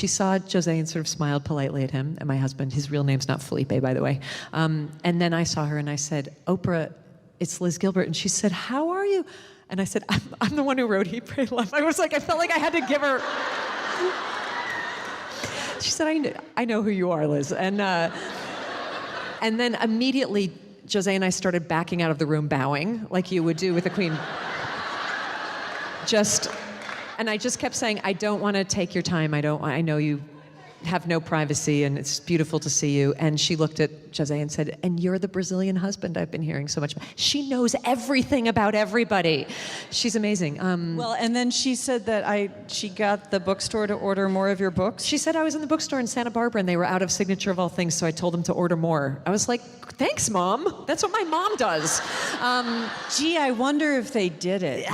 saw Jose and sort of smiled politely at him, and my husband, his real name's not Felipe, by the way. And then I saw her and I said, Oprah, it's Liz Gilbert. And she said, how are you? And I said, I'm the one who wrote Eat, Pray, Love. I felt like I had to give her. She said, I know who you are, Liz. And then immediately, Jose and I started backing out of the room bowing, like you would do with the Queen. And I just kept saying, I don't want to take your time. I know you have no privacy, and it's beautiful to see you. And she looked at Jose and said, and you're the Brazilian husband I've been hearing so much about. She knows everything about everybody. She's amazing. Well, and then she said that she got the bookstore to order more of your books. She said I was in the bookstore in Santa Barbara, and they were out of Signature of All Things, so I told them to order more. I was like, thanks, Mom. That's what my mom does. Gee, I wonder if they did it.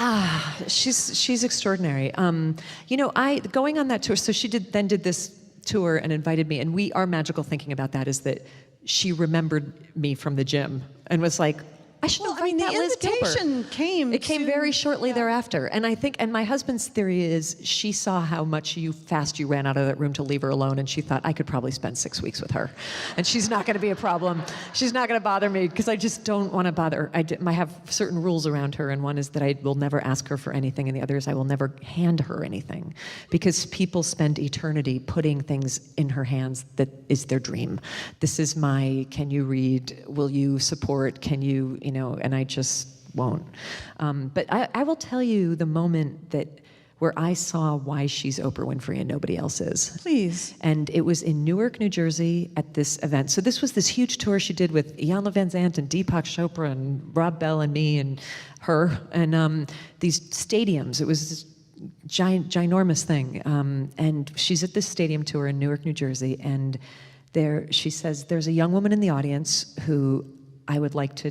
She's extraordinary. Going on that tour, so she did this tour and invited me, and our magical thinking about that is that she remembered me from the gym and was like, I should invite that Liz Gilbert. The invitation came very shortly thereafter. And my husband's theory is she saw how much fast you ran out of that room to leave her alone, and she thought, I could probably spend 6 weeks with her. And she's not going to be a problem. She's not going to bother me, because I just don't want to bother. I have certain rules around her, and one is that I will never ask her for anything, and the other is I will never hand her anything, because people spend eternity putting things in her hands that is their dream. This is can you read? Will you support? Can you, and I just won't. But I will tell you the moment where I saw why she's Oprah Winfrey and nobody else is. Please. And it was in Newark, New Jersey at this event. So this was this huge tour she did with Iyanla Vanzant and Deepak Chopra and Rob Bell and me and her. And these stadiums, it was this ginormous thing. And she's at this stadium tour in Newark, New Jersey. And she says, there's a young woman in the audience who I would like to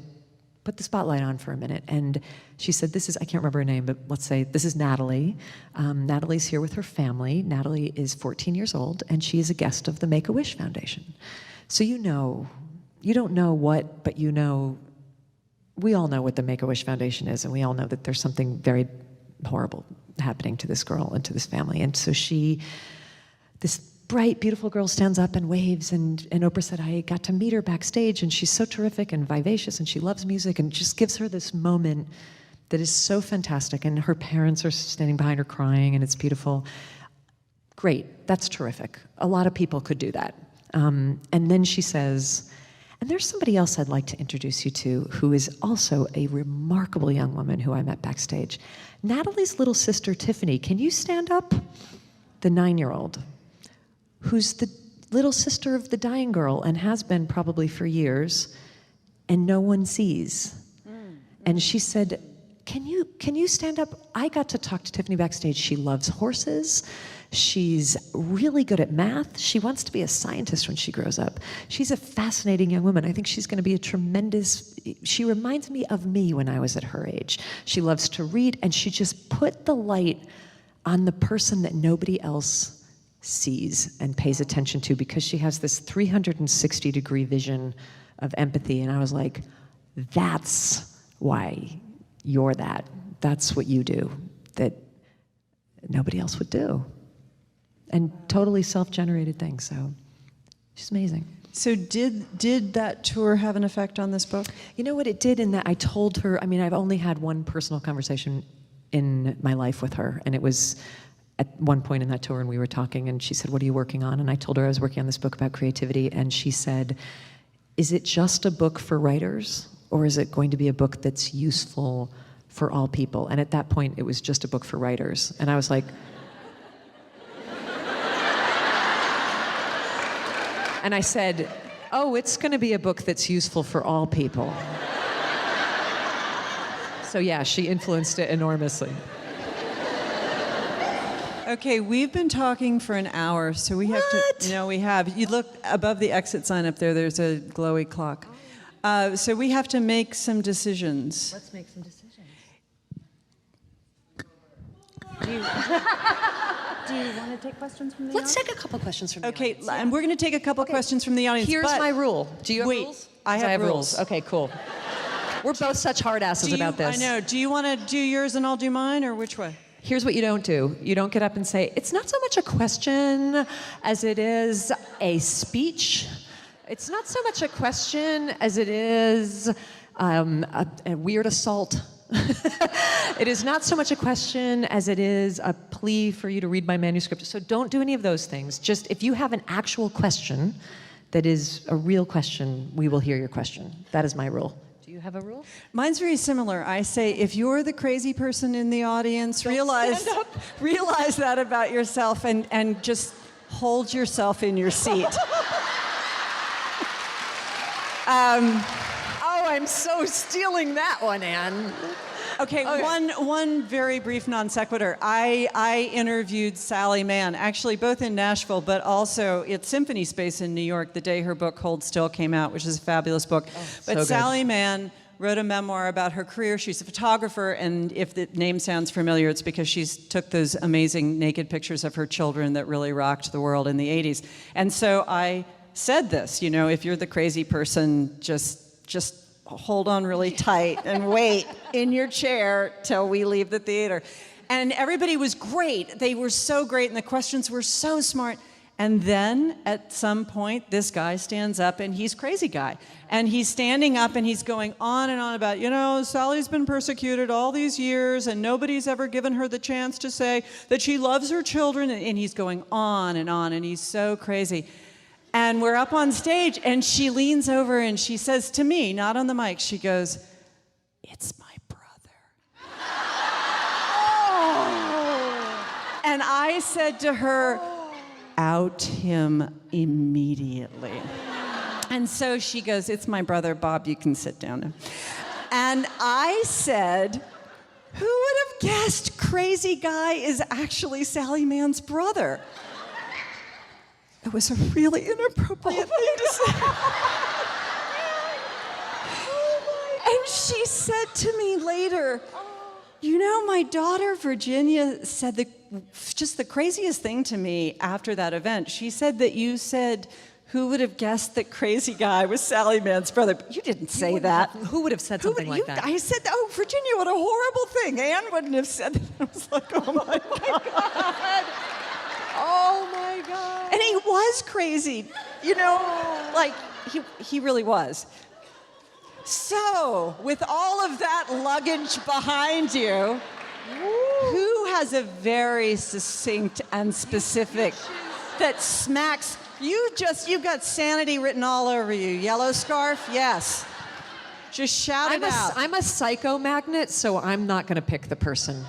put the spotlight on for a minute. And she said, I can't remember her name, but let's say this is Natalie. Natalie's here with her family. Natalie is 14 years old, and she is a guest of the Make-A-Wish Foundation. So you don't know what, but we all know what the Make-A-Wish Foundation is, and we all know that there's something very horrible happening to this girl and to this family. And so this bright, beautiful girl stands up and waves, and Oprah said, I got to meet her backstage, and she's so terrific and vivacious, and she loves music, and just gives her this moment that is so fantastic, and her parents are standing behind her crying, and it's beautiful. Great, that's terrific. A lot of people could do that. And then she says, and there's somebody else I'd like to introduce you to who is also a remarkable young woman who I met backstage. Natalie's little sister, Tiffany. Can you stand up? The 9-year-old. Who's the little sister of the dying girl and has been probably for years, and no one sees. And she said, can you stand up? I got to talk to Tiffany backstage. She loves horses. She's really good at math. She wants to be a scientist when she grows up. She's a fascinating young woman. I think she's going to be she reminds me of me when I was at her age. She loves to read, and she just put the light on the person that nobody else sees and pays attention to, because she has this 360-degree vision of empathy. And I was like, that's why you're that. That's what you do that nobody else would do. And totally self-generated things. So she's amazing. So did that tour have an effect on this book? You know what it did, in that I told her, I've only had one personal conversation in my life with her, and it was at one point in that tour, and we were talking, and she said, what are you working on? And I told her I was working on this book about creativity, and she said, is it just a book for writers, or is it going to be a book that's useful for all people? And at that point, it was just a book for writers. And I was like, and I said, oh, it's going to be a book that's useful for all people. So yeah, she influenced it enormously. Okay, we've been talking for an hour, so we have to. No, we have. You look above the exit sign up there. There's a glowy clock. So we have to make some decisions. Let's make some decisions. Do Do you want to take questions from the Let's audience? take a couple questions from the Okay, audience. and we're going to take a couple questions from the audience. Here's but my rule. Do you have wait, rules? I 'Cause have rules. Okay, cool. We're both such hard asses about this. I know. Do you want to do yours and I'll do mine, or which way? Here's what you don't do. You don't get up and say, it's not so much a question as it is a speech. It's not so much a question as it is a weird assault. It is not so much a question as it is a plea for you to read my manuscript. So don't do any of those things. Just if you have an actual question that is a real question, we will hear your question. That is my rule. Do you have a rule? Mine's very similar. I say, if you're the crazy person in the audience, realize that about yourself and just hold yourself in your seat. Oh, I'm so stealing that one, Anne. Okay, one very brief non sequitur. I interviewed Sally Mann, actually both in Nashville, but also at Symphony Space in New York the day her book Hold Still came out, which is a fabulous book. But so Sally Mann wrote a memoir about her career. She's a photographer, and if the name sounds familiar, it's because she took those amazing naked pictures of her children that really rocked the world in the 80s. And so I said this, you know, if you're the crazy person, just hold on really tight and wait in your chair till we leave the theater. And everybody was great. They were so great, and the questions were so smart. And then at some point, this guy stands up, and he's crazy guy. And he's standing up and he's going on and on about, you know, Sally's been persecuted all these years and nobody's ever given her the chance to say that she loves her children. And he's going on, and he's so crazy. And we're up on stage, and she leans over and she says to me, not on the mic, she goes, "It's my brother." Oh. And I said to her, "Out him immediately." And so she goes, "It's my brother, Bob, you can sit down now." And I said, "Who would have guessed crazy guy is actually Sally Mann's brother?" It was a really inappropriate thing to say. And she said to me later, "You know, my daughter Virginia said just the craziest thing to me after that event. She said that you said, 'Who would have guessed that crazy guy was Sally Mann's brother?' But you didn't say that." Who would have said something like that? I said, "Oh, Virginia, what a horrible thing. Anne wouldn't have said that." I was like, "Oh my God. Oh my God. And he was crazy, you know, like he really was. So, with all of that luggage behind you, who has a very succinct and specific that smacks? You've got sanity written all over you. Yellow scarf, yes. Just shout it out. I'm a psycho magnet, so I'm not going to pick the person.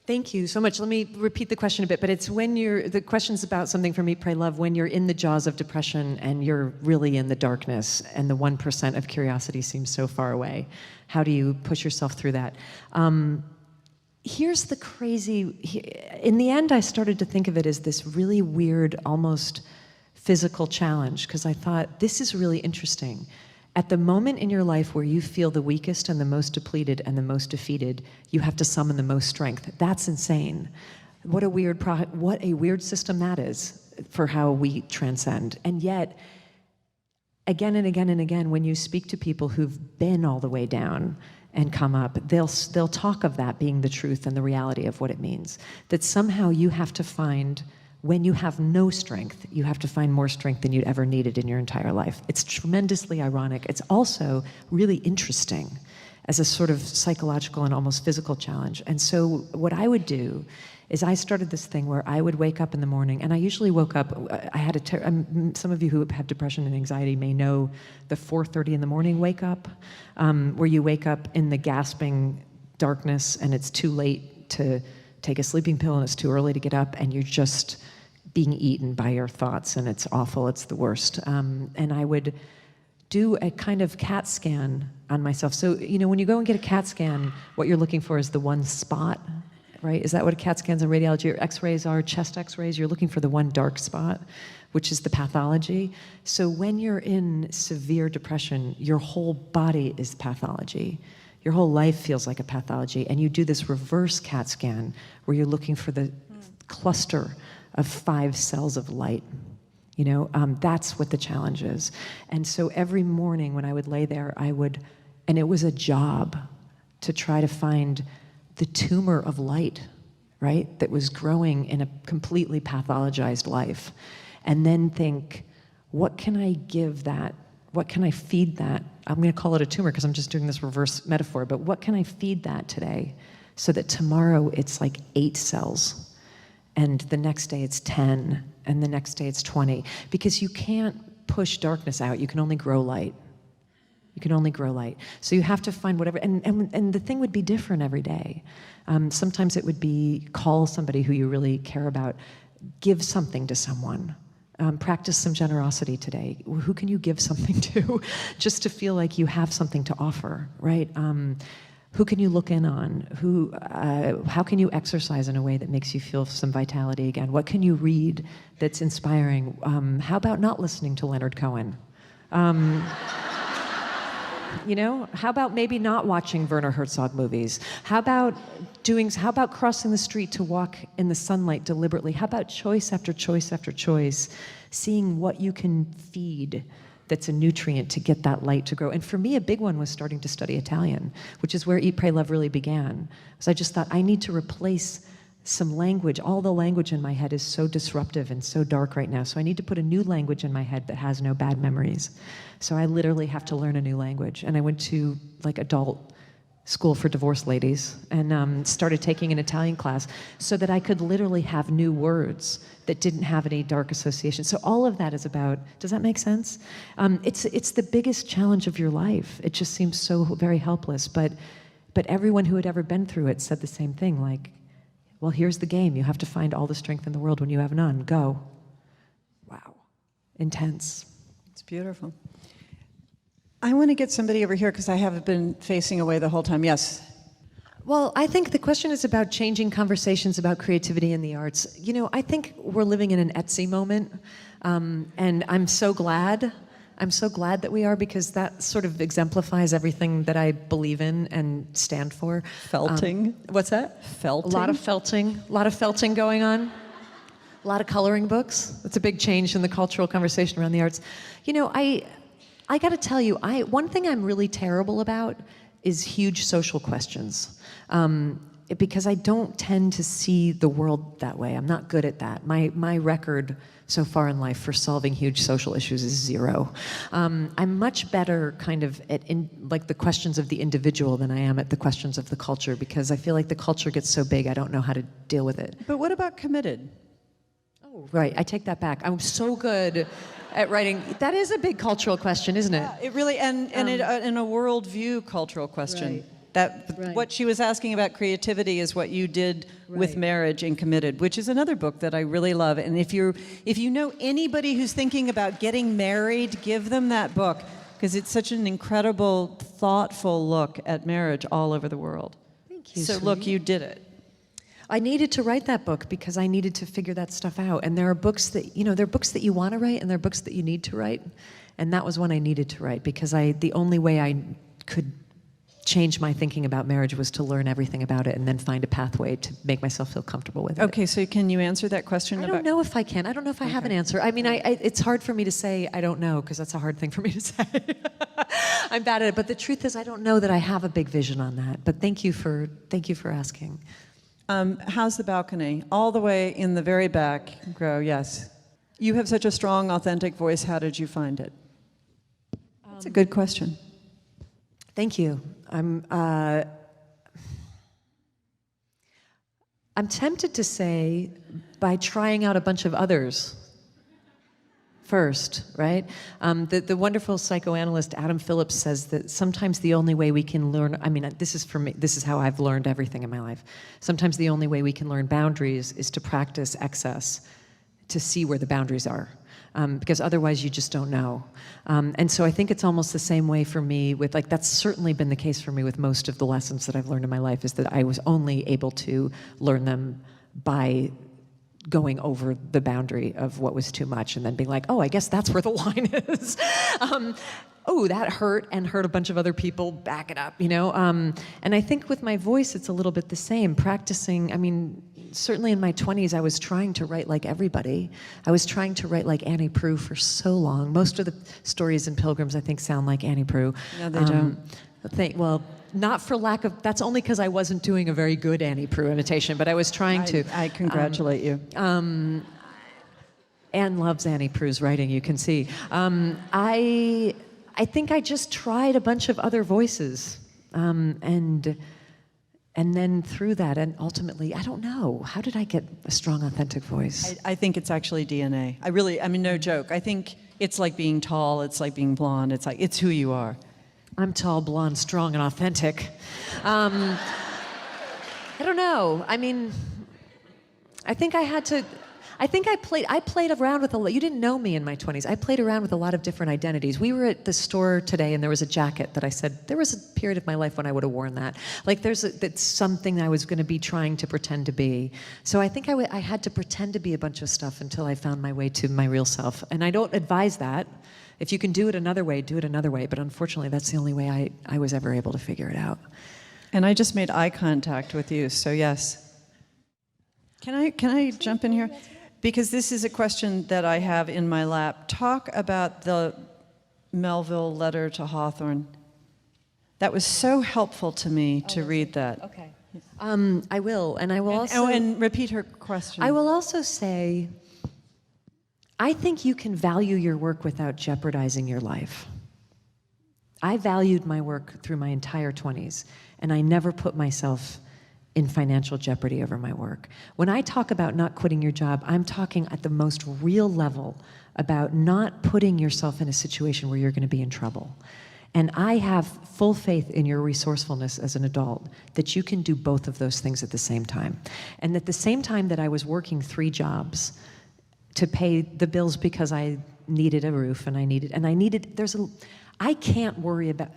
Thank you so much. Let me repeat the question a bit, but it's the question's about something from Eat, Pray, Love, when you're in the jaws of depression and you're really in the darkness and the 1% of curiosity seems so far away. How do you push yourself through that? Here's the in the end, I started to think of it as this really weird, almost physical challenge, because I thought, this is really interesting. At the moment in your life where you feel the weakest and the most depleted and the most defeated, you have to summon the most strength. That's insane. What a weird system that is for how we transcend. And yet, again and again and again, when you speak to people who've been all the way down and come up, they'll talk of that being the truth and the reality of what it means. That somehow you have to find, when you have no strength, you have to find more strength than you'd ever needed in your entire life. It's tremendously ironic. It's also really interesting as a sort of psychological and almost physical challenge. And so what I would do is I started this thing where I would wake up in the morning, and I usually woke up, some of you who have depression and anxiety may know the 4:30 in the morning wake up, where you wake up in the gasping darkness and it's too late to take a sleeping pill and it's too early to get up and you're just being eaten by your thoughts and it's awful, it's the worst. And I would do a kind of CAT scan on myself. So, you know, when you go and get a CAT scan, what you're looking for is the one spot, right? Is that what a CAT scans in radiology or x-rays are, chest x-rays? You're looking for the one dark spot, which is the pathology. So when you're in severe depression, your whole body is pathology. Your whole life feels like a pathology, and you do this reverse CAT scan where you're looking for the cluster of 5 cells of light. That's what the challenge is. And so every morning when I would lay there, and it was a job to try to find the tumor of light, right, that was growing in a completely pathologized life. And then think, what can I give that? What can I feed that? I'm going to call it a tumor because I'm just doing this reverse metaphor, but what can I feed that today so that tomorrow it's like 8 cells, and the next day it's 10, and the next day it's 20? Because you can't push darkness out, you can only grow light. You can only grow light. So you have to find whatever, and the thing would be different every day. Sometimes it would be call somebody who you really care about, give something to someone. Practice some generosity today. Who can you give something to just to feel like you have something to offer, right? Who can you look in on? How can you exercise in a way that makes you feel some vitality again? What can you read that's inspiring? How about not listening to Leonard Cohen? How about maybe not watching Werner Herzog movies? How about crossing the street to walk in the sunlight deliberately? How about choice after choice after choice, seeing what you can feed that's a nutrient to get that light to grow? And for me, a big one was starting to study Italian, which is where Eat, Pray, Love really began. So I just thought, I need to replace some language. All the language in my head is so disruptive and so dark right now. So I need to put a new language in my head that has no bad memories. So I literally have to learn a new language. And I went to adult school for divorced ladies and started taking an Italian class so that I could literally have new words that didn't have any dark associations. So all of that is about, does that make sense? It's the biggest challenge of your life. It just seems so very helpless. But everyone who had ever been through it said the same thing, like, well, here's the game. You have to find all the strength in the world when you have none. Go. Wow. Intense. It's beautiful. I want to get somebody over here because I have been facing away the whole time. Yes. Well, I think the question is about changing conversations about creativity in the arts. I think we're living in an Etsy moment, and I'm so glad that we are, because that sort of exemplifies everything that I believe in and stand for. Felting. What's that? Felting. A lot of felting going on. A lot of coloring books. That's a big change in the cultural conversation around the arts. I got to tell you, one thing I'm really terrible about is huge social questions, because I don't tend to see the world that way. I'm not good at that. My record so far in life for solving huge social issues is 0. I'm much better kind of at the questions of the individual than I am at the questions of the culture, because I feel like the culture gets so big I don't know how to deal with it. But what about committed? Oh, right. I take that back. I'm so good at writing. That is a big cultural question, isn't it? Yeah, it really, and in a worldview cultural question. Right. That what she was asking about creativity is what you did with Marriage and Committed, which is another book that I really love. And if you know anybody who's thinking about getting married, give them that book, because it's such an incredible, thoughtful look at marriage all over the world. Thank you. So look, you did it. I needed to write that book because I needed to figure that stuff out. And there are books that, there are books that you want to write and there are books that you need to write. And that was one I needed to write, because the only way I could change my thinking about marriage was to learn everything about it and then find a pathway to make myself feel comfortable with it. Okay, so can you answer that question? I don't know if I can. I don't know if I have an answer. I mean, it's hard for me to say I don't know, because that's a hard thing for me to say. I'm bad at it. But the truth is, I don't know that I have a big vision on that. But thank you for asking. How's the balcony? All the way in the very back row, yes. You have such a strong, authentic voice. How did you find it? That's a good question. Thank you. I'm tempted to say by trying out a bunch of others first, right? The wonderful psychoanalyst Adam Phillips says that sometimes the only way we can learn, this is for me, this is how I've learned everything in my life. Sometimes the only way we can learn boundaries is to practice excess, to see where the boundaries are. Because otherwise you just don't know. And so I think it's almost the same way for me with, that's certainly been the case for me with most of the lessons that I've learned in my life, is that I was only able to learn them by going over the boundary of what was too much and then being like, oh, I guess that's where the line is. Oh, that hurt and hurt a bunch of other people, back it up, And I think with my voice, it's a little bit the same. Practicing, certainly in my 20s, I was trying to write like everybody. I was trying to write like Annie Proulx for so long. Most of the stories in Pilgrims, I think, sound like Annie Proulx. No, they don't. Well, not for lack of, that's only because I wasn't doing a very good Annie Proulx imitation, but I was trying to. I congratulate you. Anne loves Annie Proulx's writing, you can see. I think I just tried a bunch of other voices. And then through that, and ultimately, I don't know, how did I get a strong, authentic voice? I think it's actually DNA. I mean, no joke. I think it's like being tall, it's like being blonde, it's who you are. I'm tall, blonde, strong, and authentic. I don't know. I mean, I think I played around with a lot. You didn't know me in my 20s. I played around with a lot of different identities. We were at the store today, and there was a jacket that I said, there was a period of my life when I would have worn that. Like, that's something I was going to be trying to pretend to be. So I think I had to pretend to be a bunch of stuff until I found my way to my real self. And I don't advise that. If you can do it another way, do it another way. But unfortunately, that's the only way I was ever able to figure it out. And I just made eye contact with you, so yes. Can I jump in here? Because this is a question that I have in my lap. Talk about the Melville letter to Hawthorne. That was so helpful to me to read that. Okay. I will, and I will also... and repeat her question. I will also say, I think you can value your work without jeopardizing your life. I valued my work through my entire 20s, and I never put myself in financial jeopardy over my work. When I talk about not quitting your job, I'm talking at the most real level about not putting yourself in a situation where you're going to be in trouble. And I have full faith in your resourcefulness as an adult, that you can do both of those things at the same time. And at the same time that I was working 3 jobs to pay the bills because I needed a roof and I can't worry about,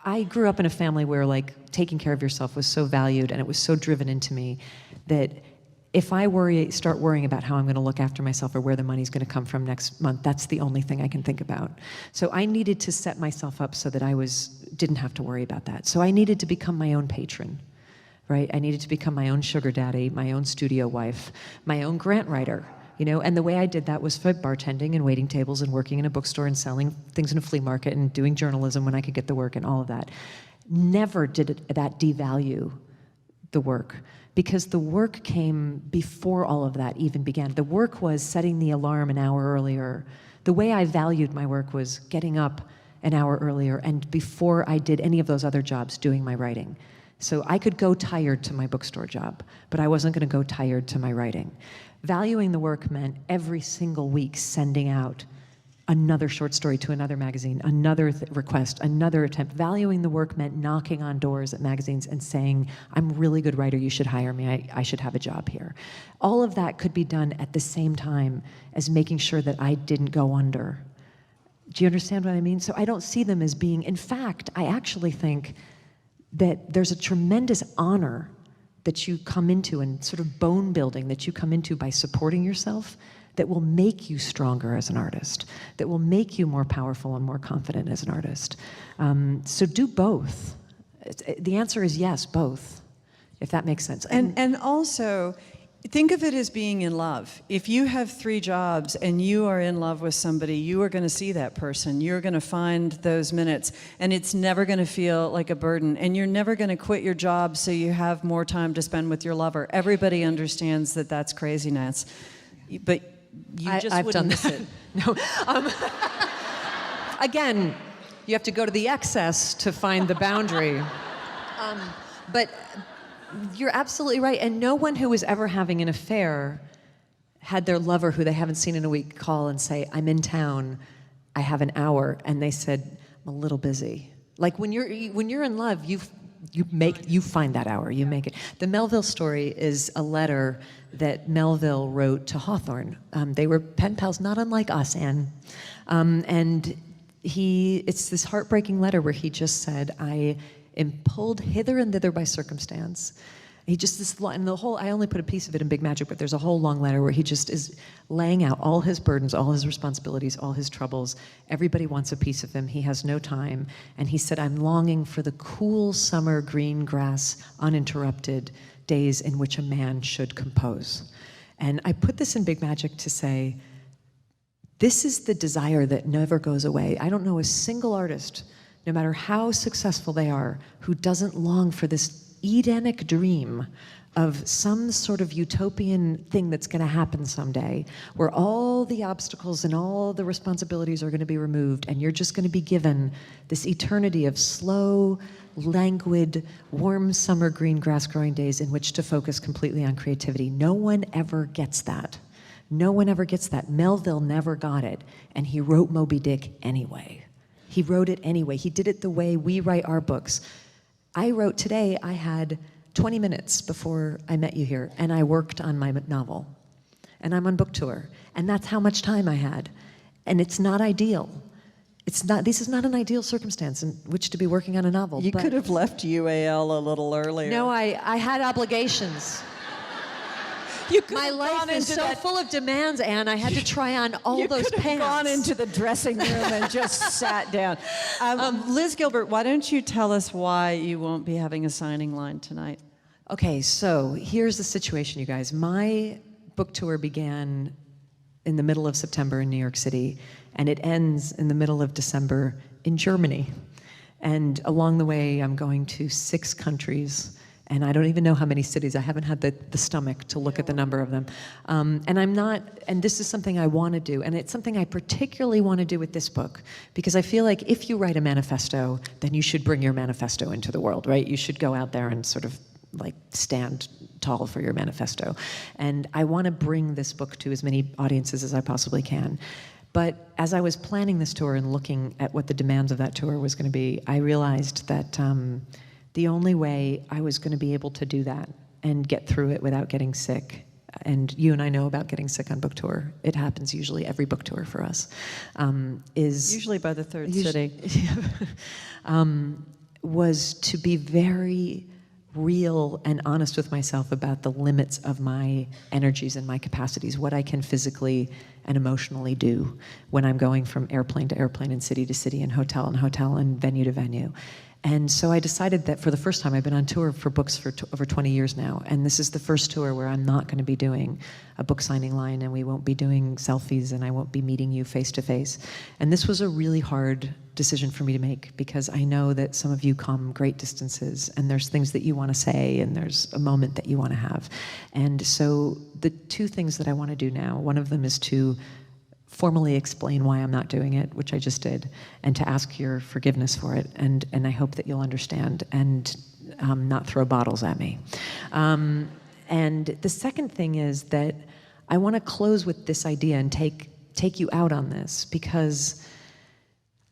I grew up in a family where like taking care of yourself was so valued and it was so driven into me that if I start worrying about how I'm going to look after myself or where the money's going to come from next month, that's the only thing I can think about. So I needed to set myself up so that I didn't have to worry about that. So I needed to become my own patron, right? I needed to become my own sugar daddy, my own studio wife, my own grant writer. And the way I did that was for bartending and waiting tables and working in a bookstore and selling things in a flea market and doing journalism when I could get the work and all of that. Never did that devalue the work, because the work came before all of that even began. The work was setting the alarm an hour earlier. The way I valued my work was getting up an hour earlier and before I did any of those other jobs, doing my writing. So I could go tired to my bookstore job, but I wasn't going to go tired to my writing. Valuing the work meant every single week sending out another short story to another magazine, another request, another attempt. Valuing the work meant knocking on doors at magazines and saying, I'm a really good writer, you should hire me, I should have a job here. All of that could be done at the same time as making sure that I didn't go under. Do you understand what I mean? So I don't see them as being, in fact, I actually think that there's a tremendous honor that you come into and sort of bone building that you come into by supporting yourself that will make you stronger as an artist, that will make you more powerful and more confident as an artist. So do both. The answer is yes, both, if that makes sense. And also, think of it as being in love. If you have 3 jobs and you are in love with somebody, you are going to see that person. You're going to find those minutes, and it's never going to feel like a burden. And you're never going to quit your job so you have more time to spend with your lover. Everybody understands that that's craziness, but you I've wouldn't done miss that. it. No. Again, you have to go to the excess to find the boundary. But you're absolutely right. And no one who was ever having an affair had their lover who they haven't seen in a week call and say, I'm in town, I have an hour. And they said, I'm a little busy. Like when you're in love, you find that hour, you make it. The Melville story is a letter that Melville wrote to Hawthorne. They were pen pals, not unlike us, Anne. And it's this heartbreaking letter where he just said, I am pulled hither and thither by circumstance. And I only put a piece of it in Big Magic, but there's a whole long letter where he just is laying out all his burdens, all his responsibilities, all his troubles. Everybody wants a piece of him. He has no time. And he said, I'm longing for the cool summer green grass, uninterrupted, days in which a man should compose. And I put this in Big Magic to say, this is the desire that never goes away. I don't know a single artist, no matter how successful they are, who doesn't long for this Edenic dream of some sort of utopian thing that's going to happen someday, where all the obstacles and all the responsibilities are going to be removed, and you're just going to be given this eternity of slow, languid, warm summer green grass growing days in which to focus completely on creativity. No one ever gets that. No one ever gets that. Melville never got it, and he wrote Moby Dick anyway. He wrote it anyway. He did it the way we write our books. I wrote today, I had 20 minutes before I met you here, and I worked on my novel. And I'm on book tour, and that's how much time I had. And it's not ideal. This is not an ideal circumstance in which to be working on a novel. You could have left UAL a little earlier. No, I had obligations. My life is so full of demands, Anne. I had to try on all those pants. You could have gone into the dressing room and just sat down. Liz Gilbert, why don't you tell us why you won't be having a signing line tonight? Okay, so here's the situation, you guys. My book tour began in the middle of September in New York City, and it ends in the middle of December in Germany. And along the way, I'm going to 6 countries. And I don't even know how many cities. I haven't had the stomach to look at the number of them. And this is something I want to do. And it's something I particularly want to do with this book, because I feel like if you write a manifesto, then you should bring your manifesto into the world, right? You should go out there and sort of like stand tall for your manifesto. And I want to bring this book to as many audiences as I possibly can. But as I was planning this tour and looking at what the demands of that tour was going to be, I realized that the only way I was going to be able to do that and get through it without getting sick, and you and I know about getting sick on book tour, it happens usually every book tour for us, is... Usually by the third city. Was to be very real and honest with myself about the limits of my energies and my capacities, what I can physically and emotionally do when I'm going from airplane to airplane and city to city and hotel and venue to venue. And so I decided that for the first time, I've been on tour for books for over 20 years now, and this is the first tour where I'm not going to be doing a book signing line, and we won't be doing selfies, and I won't be meeting you face to face. And this was a really hard decision for me to make, because I know that some of you come great distances, and there's things that you want to say, and there's a moment that you want to have. And so the 2 things that I want to do now, one of them is to formally explain why I'm not doing it, which I just did, and to ask your forgiveness for it, and I hope that you'll understand and not throw bottles at me. And the second thing is that I want to close with this idea and take you out on this, because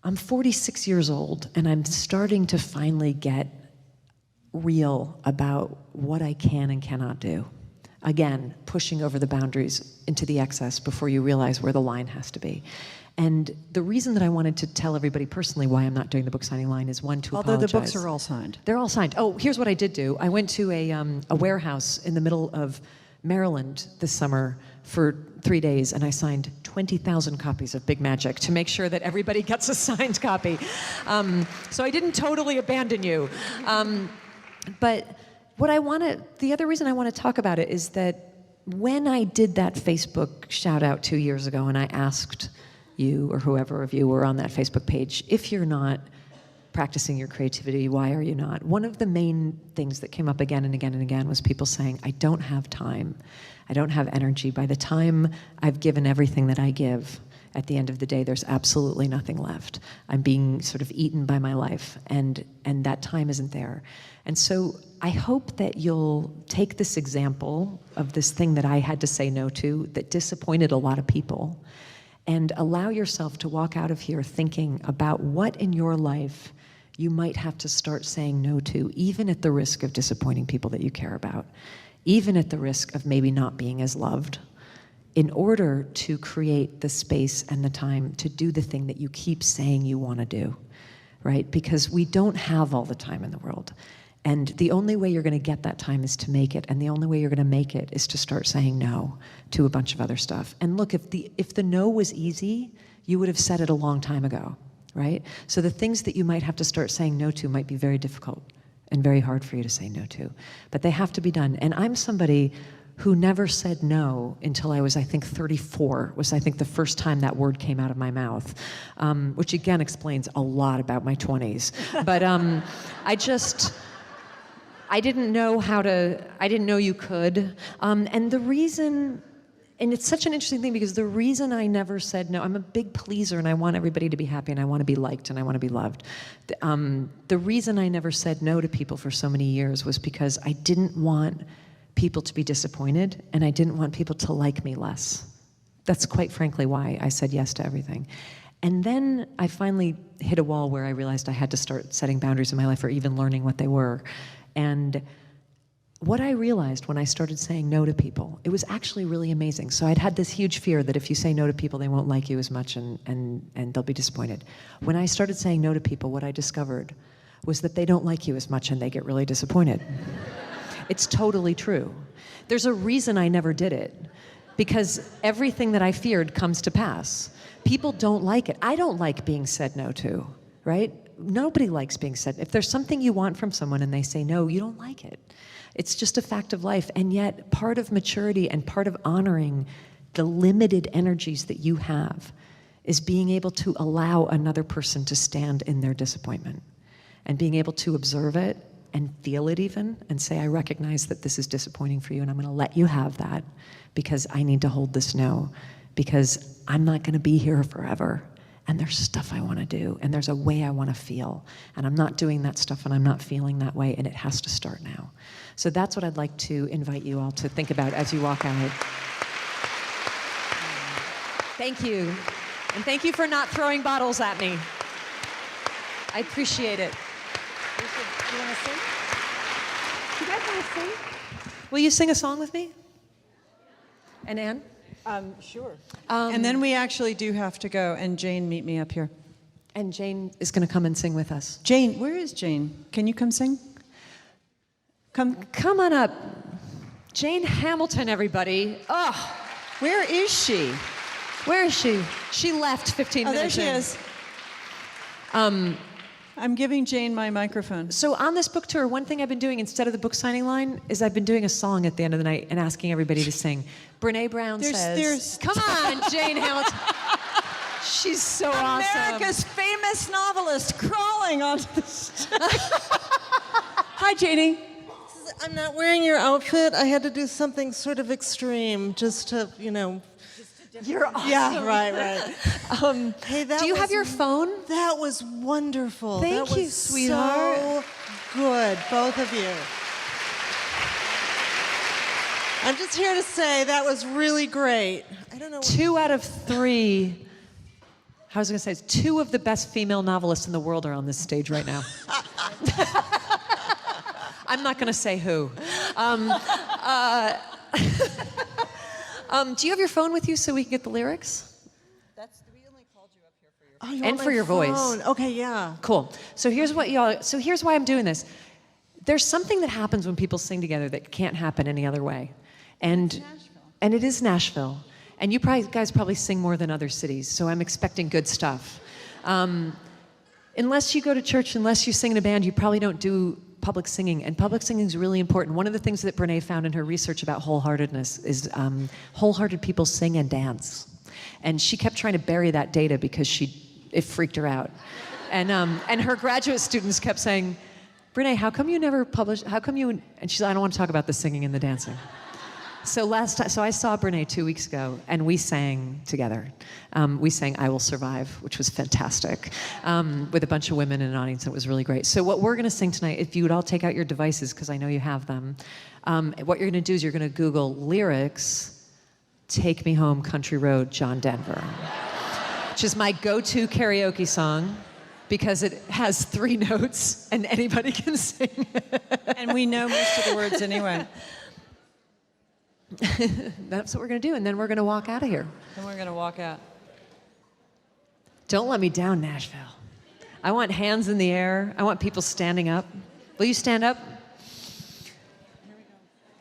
I'm 46 years old, and I'm starting to finally get real about what I can and cannot do. Again, pushing over the boundaries into the excess before you realize where the line has to be. And the reason that I wanted to tell everybody personally why I'm not doing the book signing line is, one, to apologize. Although the books are all signed. They're all signed. Oh, here's what I did do. I went to a warehouse in the middle of Maryland this summer for 3 days, and I signed 20,000 copies of Big Magic to make sure that everybody gets a signed copy. So I didn't totally abandon you. But the other reason I want to talk about it is that when I did that Facebook shout out 2 years ago, and I asked you or whoever of you were on that Facebook page, if you're not practicing your creativity, why are you not? One of the main things that came up again and again and again was people saying, I don't have time. I don't have energy. By the time I've given everything that I give, at the end of the day, there's absolutely nothing left. I'm being sort of eaten by my life, and that time isn't there. And so I hope that you'll take this example of this thing that I had to say no to that disappointed a lot of people, and allow yourself to walk out of here thinking about what in your life you might have to start saying no to, even at the risk of disappointing people that you care about, even at the risk of maybe not being as loved, in order to create the space and the time to do the thing that you keep saying you want to do, right? Because we don't have all the time in the world. And the only way you're going to get that time is to make it. And the only way you're going to make it is to start saying no to a bunch of other stuff. And look, if the no was easy, you would have said it a long time ago, right? So the things that you might have to start saying no to might be very difficult. and very hard for you to say no to. But they have to be done. And I'm somebody who never said no until I was, I think, 34, was, I think, the first time that word came out of my mouth, which again explains a lot about my 20s. But I didn't know I didn't know you could. And the reason, and it's such an interesting thing because the reason I never said no, I'm a big pleaser and I want everybody to be happy and I want to be liked and I want to be loved. The reason I never said no to people for so many years was because I didn't want people to be disappointed and I didn't want people to like me less. That's quite frankly why I said yes to everything. And then I finally hit a wall where I realized I had to start setting boundaries in my life or even learning what they were. And what I realized when I started saying no to people, it was actually really amazing. So I'd had this huge fear that if you say no to people, they won't like you as much and they'll be disappointed. When I started saying no to people, what I discovered was that they don't like you as much and they get really disappointed. It's totally true. There's a reason I never did it, because everything that I feared comes to pass. People don't like it. I don't like being said no to, right? Nobody likes being said. If there's something you want from someone and they say no, you don't like it. It's just a fact of life. And yet, part of maturity and part of honoring the limited energies that you have is being able to allow another person to stand in their disappointment and being able to observe it and feel it even and say, I recognize that this is disappointing for you and I'm gonna let you have that because I need to hold this no, because I'm not gonna be here forever and there's stuff I wanna do and there's a way I wanna feel and I'm not doing that stuff and I'm not feeling that way and it has to start now. So that's what I'd like to invite you all to think about as you walk out. Thank you. And thank you for not throwing bottles at me. I appreciate it. You want to sing? You guys want to sing? Will you sing a song with me? And Anne? Sure. And then we actually do have to go, and Jane, meet me up here. And Jane is going to come and sing with us. Jane, where is Jane? Can you come sing? Come on up. Jane Hamilton, everybody. Oh, where is she? Where is she? She left 15 minutes in. Oh, there she is. I'm giving Jane my microphone. So on this book tour, one thing I've been doing instead of the book signing line is I've been doing a song at the end of the night and asking everybody to sing. Brene Brown says, come on, Jane Hamilton. She's so awesome. America's famous novelist crawling onto the stage. Hi, Janie. I'm not wearing your outfit. I had to do something sort of extreme just to, you know. You're awesome. Yeah, right. Hey, do you have your phone? That was wonderful. Thank you, sweetheart. So good, both of you. I'm just here to say that was really great. I don't know. 2 out of 3. I was going to say, 2 of the best female novelists in the world are on this stage right now. I'm not going to say who. Do you have your phone with you so we can get the lyrics? We only called you up here for your phone. And for your phone. voice. Okay, yeah. Cool. So here's why I'm doing this. There's something that happens when people sing together that can't happen any other way. And it is Nashville. And you guys probably sing more than other cities, so I'm expecting good stuff. Unless you go to church, unless you sing in a band, you probably don't do public singing, and public singing is really important. One of the things that Brene found in her research about wholeheartedness is wholehearted people sing and dance. And she kept trying to bury that data because it freaked her out. And her graduate students kept saying, Brene, how come you never publish, and she said, I don't want to talk about the singing and the dancing. So I saw Brene 2 weeks ago, and we sang together. We sang I Will Survive, which was fantastic, with a bunch of women in an audience. It was really great. So what we're going to sing tonight, if you would all take out your devices, because I know you have them, what you're going to do is you're going to Google lyrics, Take Me Home, Country Road, John Denver, which is my go-to karaoke song, because it has 3 notes, and anybody can sing. And we know most of the words anyway. That's what we're going to do, and then we're going to walk out of here. Then we're going to walk out. Don't let me down, Nashville. I want hands in the air. I want people standing up. Will you stand up?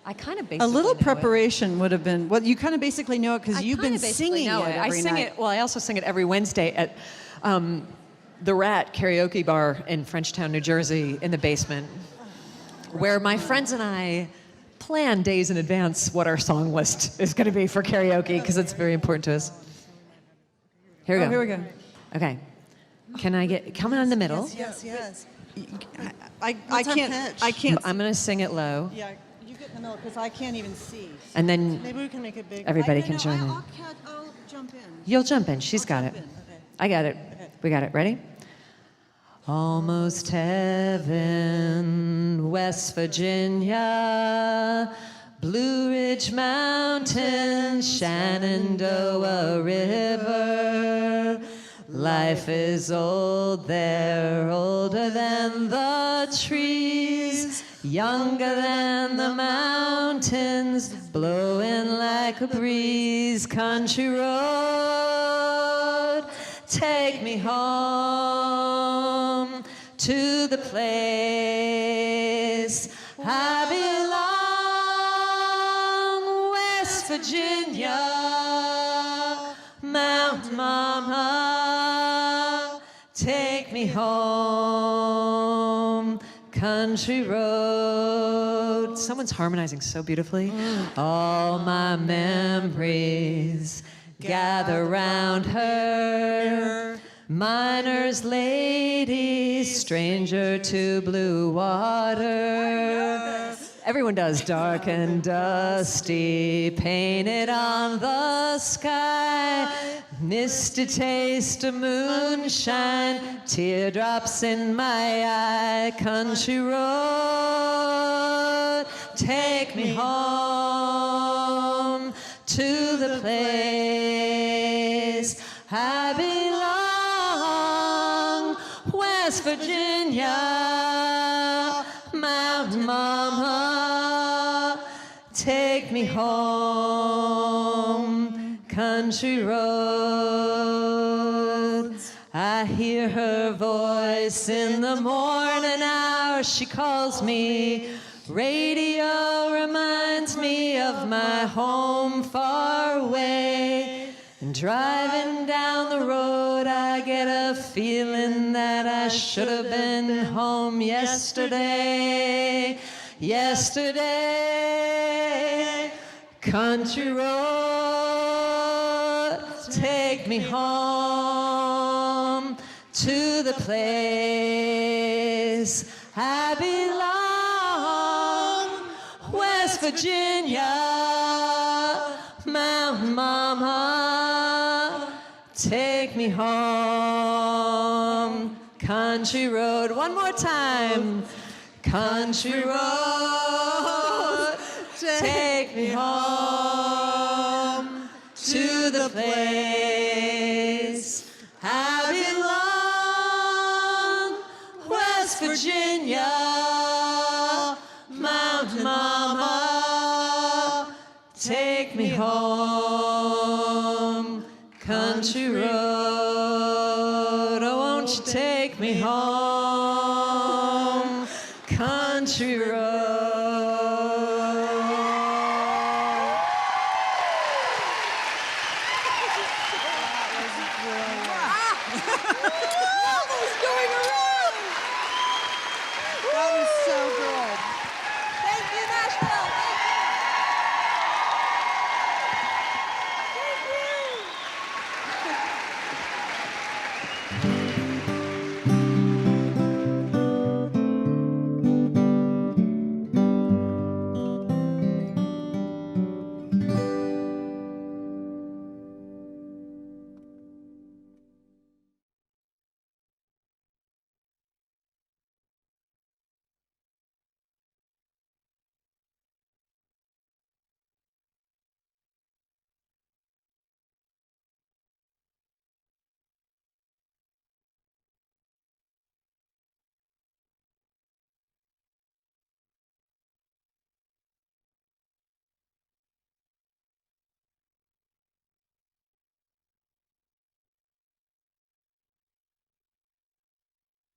I kind of basically A little know preparation would have been, well, you kind of basically know it because you've been singing it every night. Well, I also sing it every Wednesday at the Rat karaoke bar in Frenchtown, New Jersey, in the basement. where my friends and I plan days in advance what our song list is going to be for karaoke because it's very important to us. Here we go. Here we go. Okay. Can I come on in the middle? Yes. I What's our can't. pitch? I can't. I'm going to sing it low, Yeah, you get in the middle because I can't even see. and then Maybe we can make it big. everybody can join in. I'll jump in. You'll jump in. She's got it. jump in. I got it. We got it. Ready? Almost heaven, West Virginia, Blue Ridge Mountains, Shenandoah River. Life is old there, older than the trees, younger than the mountains, blowing like a breeze. Country road, take me home to the place I belong. West Virginia, Mount Mama, take me home, country road. Someone's harmonizing so beautifully. All my memories gather round her. Miner's lady, stranger to blue water. Everyone does. Dark and dusty, painted on the sky. Misty taste of moonshine, teardrops in my eye. Country road, take me home to the place I belong. West Virginia, Mount Mama, take me home, country roads. I hear her voice in the morning hour. She calls me. Radio reminds me of my home far away. And driving down the road, I get a feeling that I should have been home yesterday. Yesterday, country road, take me home to the place I belong. West Virginia, Mount Mama, take me home, country road. One more time. Country road, take me home to the place I belong. West Virginia, Mount Mama, take me home, country road. Oh, won't you take me home?